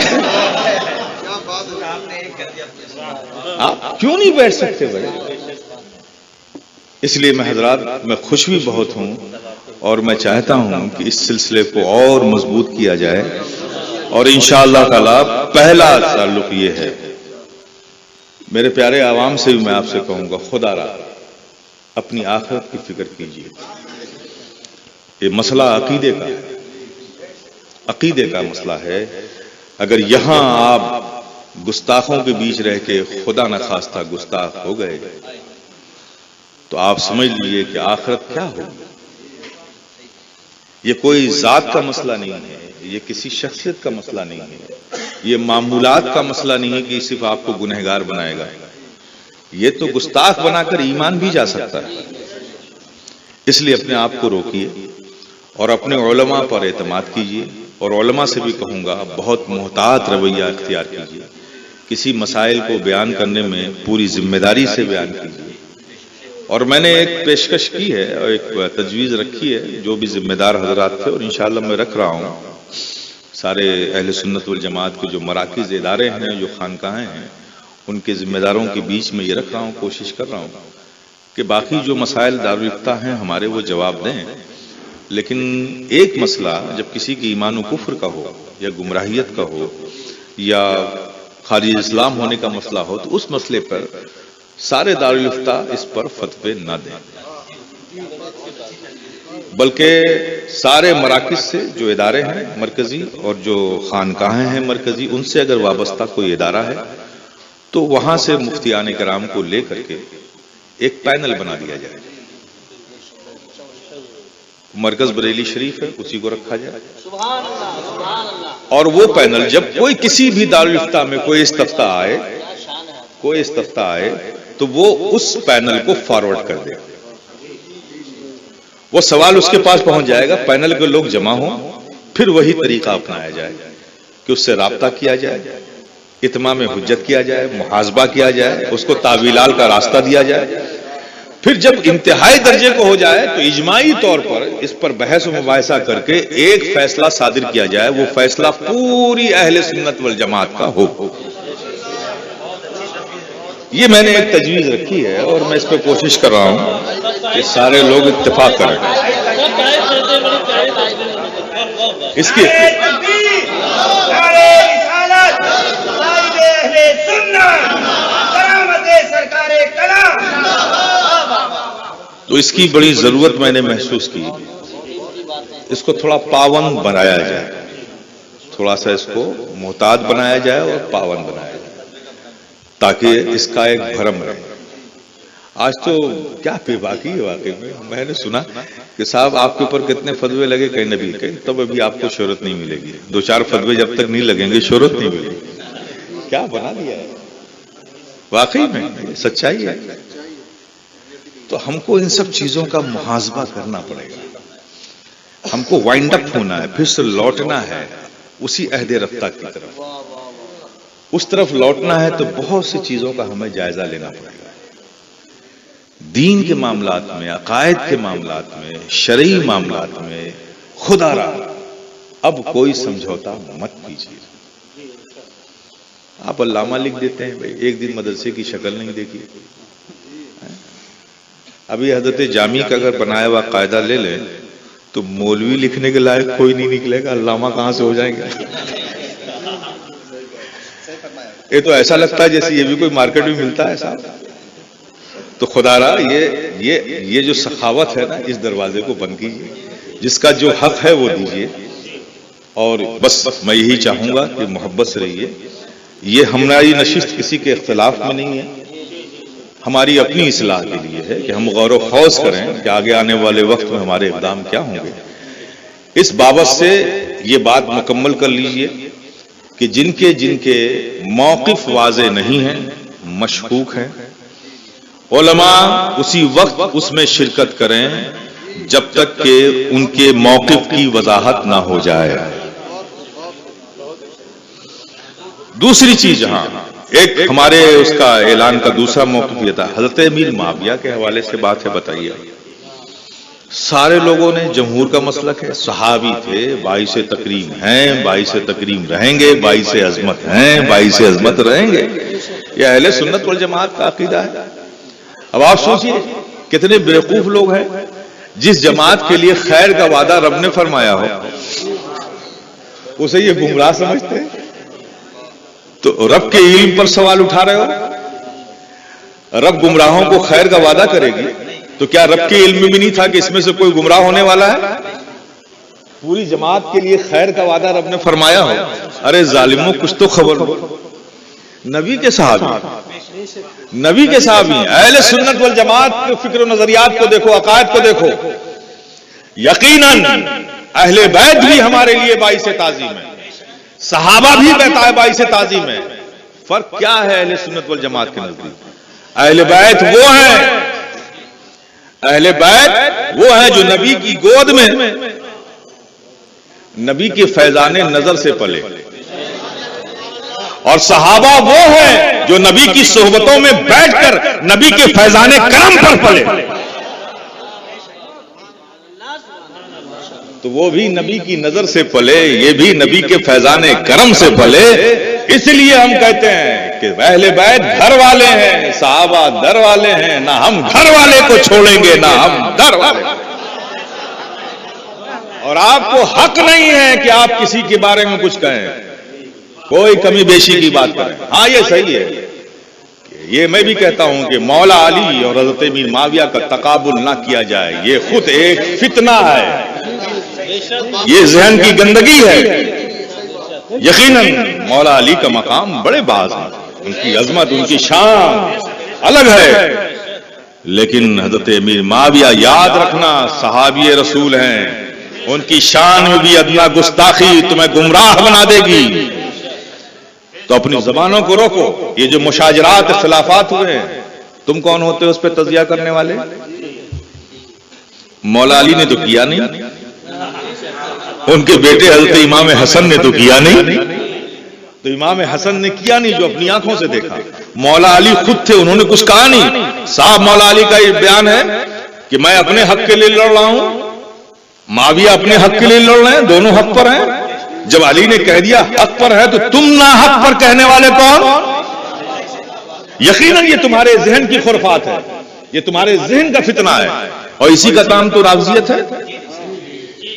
آپ کیوں نہیں بیٹھ سکتے بھائی؟ اس لیے میں حضرات میں خوش بھی بہت ہوں اور میں چاہتا ہوں کہ اس سلسلے کو اور مضبوط کیا جائے. اور انشاءاللہ تعالی پہلا تعلق یہ ہے، میرے پیارے عوام سے بھی میں آپ سے کہوں گا خدا را اپنی آخرت کی فکر کیجیے. یہ مسئلہ عقیدے کا مسئلہ ہے. اگر یہاں آپ گستاخوں کے بیچ رہ کے خدا نہ خواستہ گستاخ ہو گئے تو آپ سمجھ لیجئے کہ آخرت کیا ہوگی. یہ کوئی ذات کا مسئلہ نہیں ہے، یہ کسی شخصیت کا مسئلہ نہیں ہے، یہ معمولات کا مسئلہ نہیں ہے کہ صرف آپ کو گنہگار بنائے گا. یہ تو گستاخ بنا کر ایمان بھی جا سکتا ہے. اس لیے اپنے آپ کو روکیے اور اپنے علماء پر اعتماد کیجیے. اور علماء سے بھی کہوں گا بہت محتاط رویہ اختیار کیجیے. کسی مسائل کو بیان کرنے میں پوری ذمہ داری سے بیان کیجیے. اور میں نے ایک پیشکش کی ہے اور ایک تجویز رکھی ہے، جو بھی ذمہ دار حضرات تھے اور انشاءاللہ میں رکھ رہا ہوں، سارے اہل سنت والجماعت کے جو مراکز ادارے ہیں، جو خانقاہیں ہیں، ان کے ذمہ داروں کے بیچ میں یہ رکھ رہا ہوں، کوشش کر رہا ہوں کہ باقی جو مسائل دارالافتاء ہیں ہمارے وہ جواب دیں. لیکن ایک مسئلہ جب کسی کی ایمان و کفر کا ہو یا گمراہیت کا ہو یا خارج اسلام ہونے کا مسئلہ ہو تو اس مسئلے پر سارے دارالافتاء اس پر فتوے نہ دیں. بلکہ سارے مراکز سے جو ادارے ہیں مرکزی اور جو خانقاہیں ہیں مرکزی، ان سے اگر وابستہ کوئی ادارہ ہے تو وہاں سے مفتیان کرام کو لے کر کے ایک پینل بنا دیا جائے. مرکز بریلی شریف ہے، اسی کو رکھا جائے. اور وہ پینل جب کوئی کسی بھی دارالافتاء میں کوئی استفتاء آئے تو وہ اس پینل کو فارورڈ کر دے. وہ سوال اس کے پاس پہنچ جائے گا، پینل کے لوگ جمع ہوں، پھر وہی طریقہ اپنایا جائے کہ اس سے رابطہ کیا جائے، اتمام حجت کیا جائے، محاسبہ کیا جائے، اس کو تاویلال کا راستہ دیا جائے. پھر جب انتہائی درجے کو ہو جائے تو اجماعی طور پر اس پر بحث و مباحثہ کر کے ایک فیصلہ صادر کیا جائے، وہ فیصلہ پوری اہل سنت والجماعت کا ہو. یہ میں نے ایک تجویز رکھی ہے اور میں اس پہ کوشش کر رہا ہوں کہ سارے لوگ اتفاق کریں. اس کی تو اس کی بڑی ضرورت میں نے محسوس کی. اس کو تھوڑا پابند بنایا جائے، تھوڑا سا اس کو محتاط بنایا جائے اور پابند بنایا جائے تاکہ اس کا ایک بھرم رہے. آج تو کیا بے باکی ہے واقعی میں نے سنا کہ صاحب آپ کے اوپر کتنے فتوے لگے کہیں نبی کے، تب ابھی آپ کو شہرت نہیں ملے گی. 2-4 فتوے جب تک نہیں لگیں گے شہرت نہیں ملے گی. کیا بنا دیا ہے واقعی میں، سچائی ہے. تو ہم کو ان سب چیزوں کا محاسبہ کرنا پڑے گا. ہم کو وائنڈ اپ ہونا ہے، پھر سے لوٹنا ہے اسی عہد رفتہ کی طرف. اس طرف لوٹنا ہے تو بہت سی چیزوں کا ہمیں جائزہ لینا پڑے گا. دین کے معاملات میں، عقائد کے معاملات میں، شرعی معاملات میں خدا را اب کوئی سمجھوتا مت کیجیے. آپ علامہ لکھ دیتے ہیں، ایک دن مدرسے کی شکل نہیں دیکھی. ابھی حضرت جامی کا اگر بنایا ہوا قاعدہ لے لیں تو مولوی لکھنے کے لائق کوئی نہیں نکلے گا، علامہ کہاں سے ہو جائیں گے. یہ تو ایسا لگتا ہے جیسے یہ بھی کوئی مارکیٹ میں ملتا ہے صاحب. تو خدا را یہ جو سخاوت ہے نا، اس دروازے کو بند کیجیے، جس کا جو حق ہے وہ دیجیے. اور بس میں یہی چاہوں گا کہ محبت سے رہیے. یہ ہماری نشست کسی کے اختلاف میں نہیں ہے، ہماری اپنی اصلاح کے لیے ہے کہ ہم غور و خوض کریں کہ آگے آنے والے وقت میں ہمارے اقدام کیا ہوں گے. اس بابت سے یہ بات مکمل کر لیجئے کہ جن کے موقف واضح نہیں ہیں، مشکوک ہیں، علماء اسی وقت اس میں شرکت کریں جب تک کہ ان کے موقف کی وضاحت نہ ہو جائے. دوسری چیز، ہاں ایک ہمارے اس کا اعلان کا دوسرا موقف یہ تھا، حضرت امیر معاویہ کے حوالے سے بات ہے. بتائیے، سارے لوگوں نے جمہور کا مسلک ہے، صحابی تھے، باعث تکریم ہیں، باعث تکریم رہیں گے، باعث عظمت ہیں، باعث عظمت رہیں گے. یہ اہل سنت والجماعت کا عقیدہ ہے. اب آپ سوچئے کتنے بیوقوف لوگ ہیں جس جماعت کے لیے خیر کا وعدہ رب نے فرمایا ہو اسے یہ گمراہ سمجھتے ہیں. تو رب کے علم پر سوال اٹھا رہے ہو. رب گمراہوں کو خیر کا وعدہ کرے گی تو کیا رب کے علم میں بھی نہیں تھا کہ اس میں سے کوئی گمراہ ہونے والا ہے؟ پوری جماعت کے لیے خیر کا وعدہ رب نے فرمایا ہو. ارے ظالموں، کچھ تو خبر ہو. نبی کے صحابی اہل سنت والجماعت کے فکر و نظریات کو دیکھو، عقائد کو دیکھو. یقیناً اہل بیت بھی ہمارے لیے باعث تعظیم ہے، صحابہ بھی باعث تعظیم ہے. فرق کیا ہے اہل سنت والجماعت کے نزدیک؟ اہل بیت وہ ہیں جو نبی کی گود میں نبی کے فیضان نظر سے پلے، اور صحابہ وہ ہیں جو نبی کی صحبتوں میں بیٹھ کر نبی کے فیضان کرم پر پلے. تو وہ بھی نبی کی نظر سے پلے، یہ بھی نبی کے فیضان کرم سے پلے. اس لیے ہم کہتے ہیں کہ اہل بیت گھر والے ہیں، صحابہ در والے ہیں. نہ ہم گھر والے کو چھوڑیں گے، نہ ہم در والے. اور آپ کو حق نہیں ہے کہ آپ کسی کے بارے میں کچھ کہیں، کوئی کمی بیشی کی بات کریں. ہاں یہ صحیح ہے کہ یہ میں بھی کہتا ہوں کہ مولا علی اور حضرت امیر معاویہ کا تقابل نہ کیا جائے، یہ خود ایک فتنہ ہے، یہ ذہن کی گندگی ہے۔ یقیناً مولا علی کا مقام بڑے باز ہے، ان کی عظمت، ان کی شان الگ ہے، لیکن حضرت امیر معاویہ یاد رکھنا صحابی رسول ہیں، ان کی شان میں بھی ادنا گستاخی تمہیں گمراہ بنا دے گی۔ تو اپنی زبانوں کو روکو۔ یہ جو مشاجرات اختلافات ہوئے ہیں، تم کون ہوتے ہو اس پہ تجزیہ کرنے والے؟ مولا علی نے تو کیا نہیں، ان کے بیٹے حضرت امام حسن نے تو کیا نہیں، تو امام حسن نے کیا نہیں جو اپنی آنکھوں سے دیکھا۔ مولا علی خود تھے، انہوں نے کچھ کہا نہیں۔ صاحب مولا علی کا یہ بیان ہے کہ میں اپنے حق کے لیے لڑ رہا ہوں، معاویہ اپنے حق کے لیے لڑ رہے ہیں، دونوں حق پر ہیں۔ جب علی نے کہہ دیا حق پر ہے تو تم نہ حق پر کہنے والے کون؟ یقیناً یہ تمہارے ذہن کی خرافات ہے، یہ تمہارے ذہن کا فتنہ ہے، اور اسی کا کام تو رافضیت ہے۔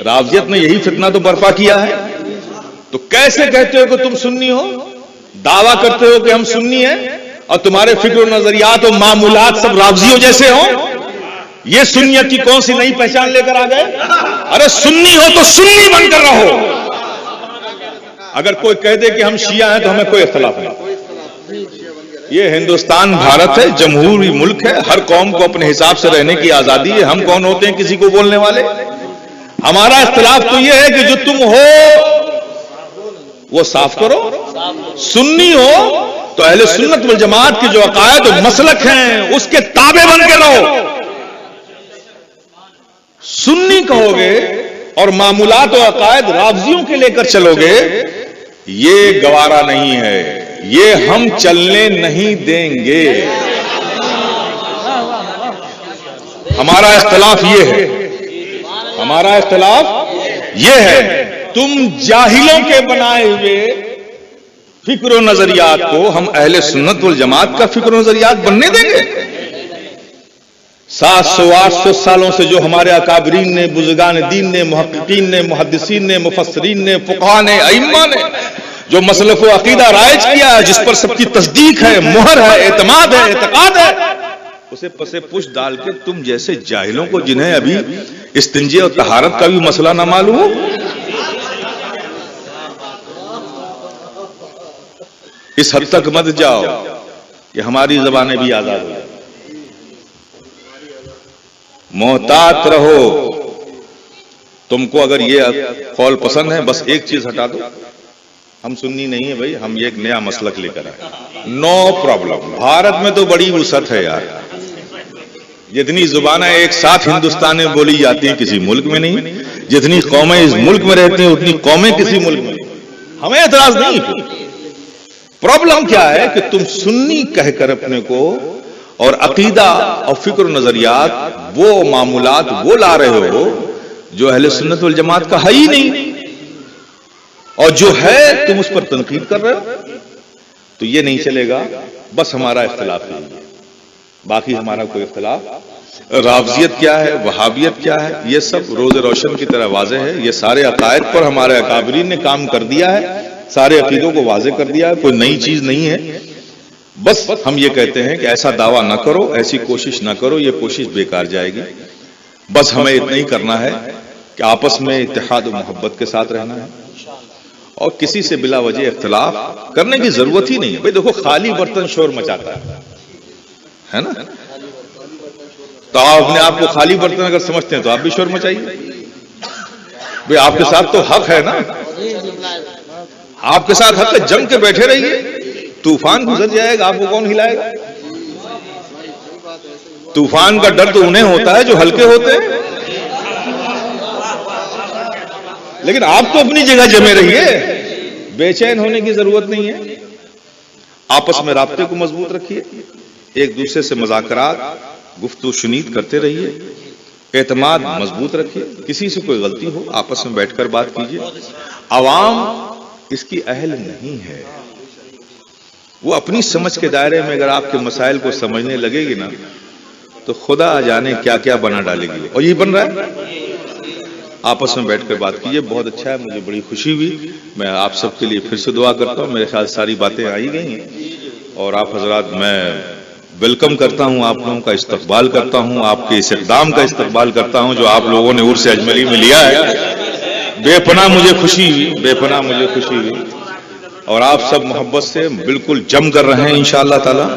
رافضیت نے یہی فتنہ تو برپا کیا ہے۔ تو کیسے کہتے ہو کہ تم سنی ہو، دعویٰ کرتے ہو کہ ہم سنی ہیں، اور تمہارے فکر و نظریات و معمولات سب رافضیوں جیسے ہوں؟ یہ سنیت کی کون سی نئی پہچان لے کر آ گئے؟ ارے سنی ہو تو سنی بن کر رہو۔ اگر کوئی کہہ دے کہ ہم شیعہ ہیں تو ہمیں کوئی اختلاف نہیں۔ یہ ہندوستان بھارت ہے، جمہوری ملک ہے، ہر قوم کو اپنے حساب سے رہنے کی آزادی ہے۔ ہم کون ہوتے ہیں کسی کو بولنے والے؟ ہمارا اختلاف تو یہ ہے کہ جو تم ہو وہ صاف کرو۔ سنی ہو تو اہل سنت والجماعت کے جو عقائد و مسلک ہیں اس کے تابع بن کے رہو۔ سنی کہو گے اور معمولات و عقائد رافضیوں کے لے کر چلو گے، یہ گوارا نہیں ہے، یہ ہم چلنے نہیں دیں گے۔ ہمارا اختلاف یہ ہے، ہمارا اختلاف یہ ہے، تم جاہلوں کے بنائے ہوئے فکر و نظریات کو ہم اہل سنت والجماعت کا فکر و نظریات بننے دیں گے؟ 700-800 سالوں سے جو ہمارے اکابرین نے، بزرگان دین نے، محققین نے، محدثین نے، مفسرین نے، فقہاء نے، ائمہ نے جو مسلک و عقیدہ رائج کیا ہے، جس پر سب کی تصدیق ہے، مہر ہے، اعتماد ہے، اعتقاد ہے، اسے پسے پش ڈال کے تم جیسے جاہلوں کو، جنہیں ابھی استنجے اور طہارت کا بھی مسئلہ نہ معلوم ہو، اس حد تک مت جاؤ کہ ہماری زبانیں بھی آزاد ہو جائیں۔ محتاط رہو۔ تم کو اگر یہ قول پسند ہے، بس ایک چیز ہٹا دو، ہم سنی نہیں ہیں بھائی، ہم ایک نیا مسلک لے کر آئے، نو پرابلم۔ بھارت میں تو بڑی وسعت ہے یار، جتنی زبانیں ایک ساتھ ہندوستان میں بولی جاتی ہیں کسی ملک میں نہیں، جتنی قومیں اس ملک میں رہتی ہیں اتنی قومیں کسی ملک میں نہیں۔ ہمیں اعتراض نہیں۔ پرابلم کیا ہے کہ تم سنی کہہ کر اپنے کو اور عقیدہ اور فکر و نظریات، وہ معمولات وہ لا رہے ہو جو اہل سنت والجماعت کا ہے ہی نہیں، اور جو ہے تم اس پر تنقید کر رہے ہو، تو یہ نہیں چلے گا۔ بس ہمارا اختلاف ہے، باقی ہمارا کوئی اختلاف۔ رافضیت کیا ہے، وہابیت کیا ہے، یہ سب روز روشن کی طرح واضح ہے۔ یہ سارے عقائد پر ہمارے اکابرین نے کام کر دیا ہے، سارے عقیدوں کو واضح کر دیا ہے، کوئی نئی چیز نہیں ہے۔ بس ہم یہ کہتے ہیں کہ ایسا دعویٰ نہ کرو، ایسی کوشش نہ کرو، یہ کوشش بیکار جائے گی۔ بس ہمیں اتنا ہی کرنا ہے کہ آپس میں اتحاد و محبت کے ساتھ رہنا ہے، اور کسی سے بلا وجہ اختلاف کرنے کی ضرورت ہی نہیں ہے۔ بھئی دیکھو، خالی برتن شور مچاتا ہے نا؟ تو آپ اپنے آپ کو خالی برتن اگر سمجھتے ہیں تو آپ بھی شور مچائیے۔ بھئی آپ کے ساتھ تو حق ہے نا، آپ کے ساتھ حق ہے، جم کے بیٹھے رہیے، طوفان گزر جائے گا، آپ کو کون ہلائے گا؟ طوفان کا ڈر تو انہیں ہوتا ہے جو ہلکے ہوتے ہیں، لیکن آپ تو اپنی جگہ جمے رہیے، بے چین ہونے کی ضرورت نہیں ہے۔ آپس میں رابطے کو مضبوط رکھیے، ایک دوسرے سے مذاکرات، گفتگو شنید کرتے رہیے، اعتماد مضبوط رکھیے۔ کسی سے کوئی غلطی ہو آپس میں بیٹھ کر بات کیجیے۔ عوام اس کی اہل نہیں ہے، وہ اپنی سمجھ کے دائرے میں اگر آپ کے مسائل کو سمجھنے لگے گی نا تو خدا جانے کیا کیا بنا ڈالے گی، اور یہ بن رہا ہے۔ آپس میں بیٹھ کر بات کیجیے، بہت اچھا ہے، مجھے بڑی خوشی ہوئی۔ میں آپ سب کے لیے پھر سے دعا کرتا ہوں، میرے خیال ساری باتیں آئی گئی ہیں، اور آپ حضرات، میں ویلکم کرتا ہوں، آپ لوگوں کا استقبال کرتا ہوں، آپ کے اس اقدام کا استقبال کرتا ہوں جو آپ لوگوں نے عرس اجملی میں لیا ہے۔ بے پناہ مجھے خوشی ہوئی، بے پناہ مجھے خوشی ہوئی، اور آپ سب محبت سے بالکل جم کر رہے ہیں انشاءاللہ تعالی،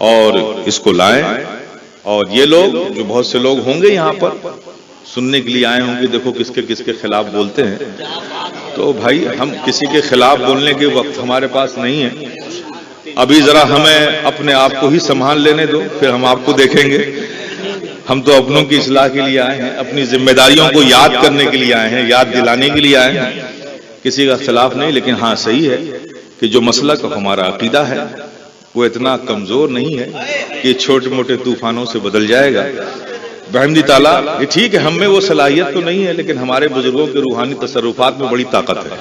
اور اس کو لائیں۔ اور یہ لوگ جو بہت سے لوگ ہوں گے یہاں پر سننے کے لیے آئے ہوں گے، دیکھو کس کے خلاف بولتے ہیں، تو بھائی ہم کسی کے خلاف بولنے کے وقت ہمارے پاس نہیں ہے، ابھی ذرا ہمیں اپنے آپ کو ہی سنبھال لینے دو، پھر ہم آپ کو دیکھیں گے۔ ہم تو اپنوں کی اصلاح کے لیے آئے ہیں، اپنی ذمہ داریوں کو یاد کرنے کے لیے آئے ہیں، یاد دلانے کے لیے آئے ہیں، کسی کا خلاف نہیں۔ لیکن ہاں صحیح ہے کہ جو مسلک ہمارا عقیدہ ہے وہ اتنا کمزور نہیں ہے کہ چھوٹے موٹے طوفانوں سے بدل جائے گا بحمد تعالیٰ۔ یہ ٹھیک ہے ہم میں وہ صلاحیت تو نہیں ہے، لیکن ہمارے بزرگوں کے روحانی تصرفات میں بڑی طاقت ہے۔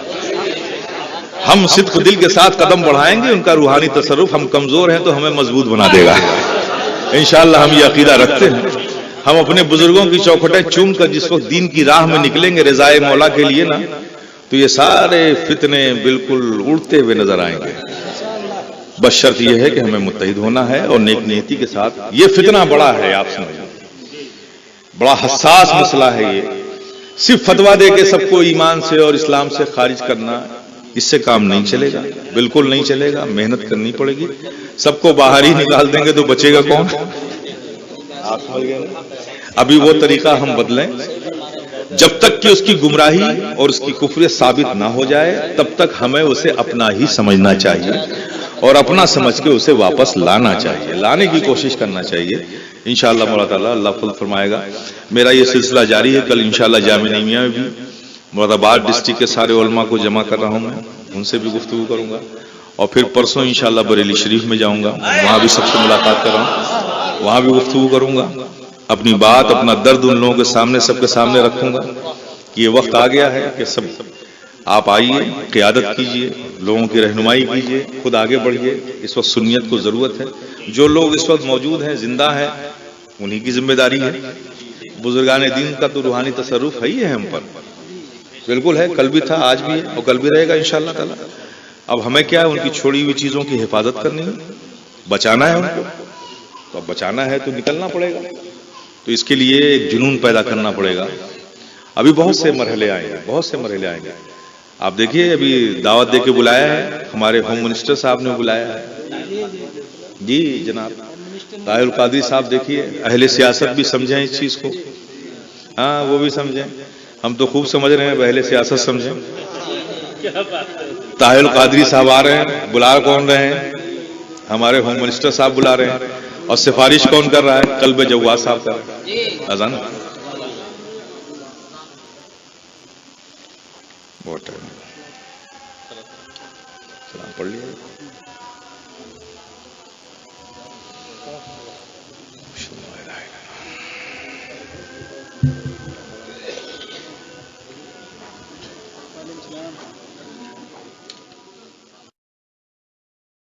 ہم صدق دل کے ساتھ قدم بڑھائیں گے، ان کا روحانی تصرف، ہم کمزور ہیں تو ہمیں مضبوط بنا دے گا انشاءاللہ۔ ہم یہ عقیدہ رکھتے ہیں، ہم اپنے بزرگوں کی چوکھٹیں چوم کر جس وقت دین کی راہ میں نکلیں گے رضائے مولا کے لیے نا، تو یہ سارے فتنے بالکل اڑتے ہوئے نظر آئیں گے۔ بس شرط یہ ہے کہ ہمیں متحد ہونا ہے اور نیک نیتی کے ساتھ۔ یہ فتنہ بڑا ہے، آپ سمجھیں، بڑا حساس مسئلہ ہے یہ۔ صرف فتویٰ دے کے سب کو ایمان سے اور اسلام سے خارج کرنا، اس سے کام نہیں چلے گا، بالکل نہیں چلے گا۔ محنت کرنی پڑے گی، سب کو باہر ہی نکال دیں گے تو بچے گا کون؟ آپ سمجھ گئے نا؟ ابھی وہ طریقہ ہم بدلیں، جب تک کہ اس کی گمراہی اور اس کی کفر ثابت نہ ہو جائے تب تک ہمیں اسے اپنا ہی سمجھنا چاہیے اور اپنا سمجھ کے اسے واپس لانا چاہیے، لانے کی کوشش کرنا چاہیے۔ انشاءاللہ مولا تعالیٰ اللہ فضل فرمائے گا۔ میرا یہ سلسلہ جاری ہے، کل انشاءاللہ جامعہ نعیمیہ میں بھی مراد آباد ڈسٹرکٹ کے سارے علماء کو جمع کر رہا ہوں، میں ان سے بھی گفتگو کروں گا، اور پھر پرسوں انشاءاللہ بریلی شریف میں جاؤں گا، وہاں بھی سب سے ملاقات کر رہا ہوں، وہاں بھی گفتگو کروں گا، اپنی بات اپنا درد ان لوگوں کے سامنے سب کے سامنے رکھوں گا کہ یہ وقت آ گیا ہے کہ سب آپ آئیے، قیادت کیجئے، لوگوں کی رہنمائی کیجئے، خود آگے بڑھیے۔ اس وقت سنیت کو ضرورت ہے، جو لوگ اس وقت موجود ہیں زندہ ہیں انہی کی ذمہ داری ہے، بزرگان دین کا تو روحانی تصرف ہے ہی ہے ہم پر، بالکل ہے، کل بھی تھا، آج بھی ہے اور کل بھی رہے گا انشاءاللہ تعالی۔ اب ہمیں کیا ہے ان کی چھوڑی ہوئی چیزوں کی حفاظت کرنی ہے، بچانا ہے ان کو، تو اب بچانا ہے تو نکلنا پڑے گا، تو اس کے لیے ایک جنون پیدا کرنا پڑے گا۔ ابھی بہت سے مرحلے آئیں گے، بہت سے مرحلے آئیں گے، آپ دیکھیے ابھی دعوت دے کے بلایا ہے، ہمارے ہوم منسٹر صاحب نے بلایا ہے، جی جناب طاہر القادری صاحب، دیکھیے اہل سیاست بھی سمجھیں اس چیز کو، ہاں وہ بھی سمجھیں، ہم تو خوب سمجھ رہے ہیں، اہل سیاست سمجھیں۔ طاہر القادری صاحب آ رہے ہیں، بلا کون رہے ہیں؟ ہمارے ہوم منسٹر صاحب بلا رہے ہیں، اور سفارش کون کر رہا ہے؟ قلب جواد صاحب کر رہا ہے۔ اذان بہت ٹائم سلام پڑھ لیا،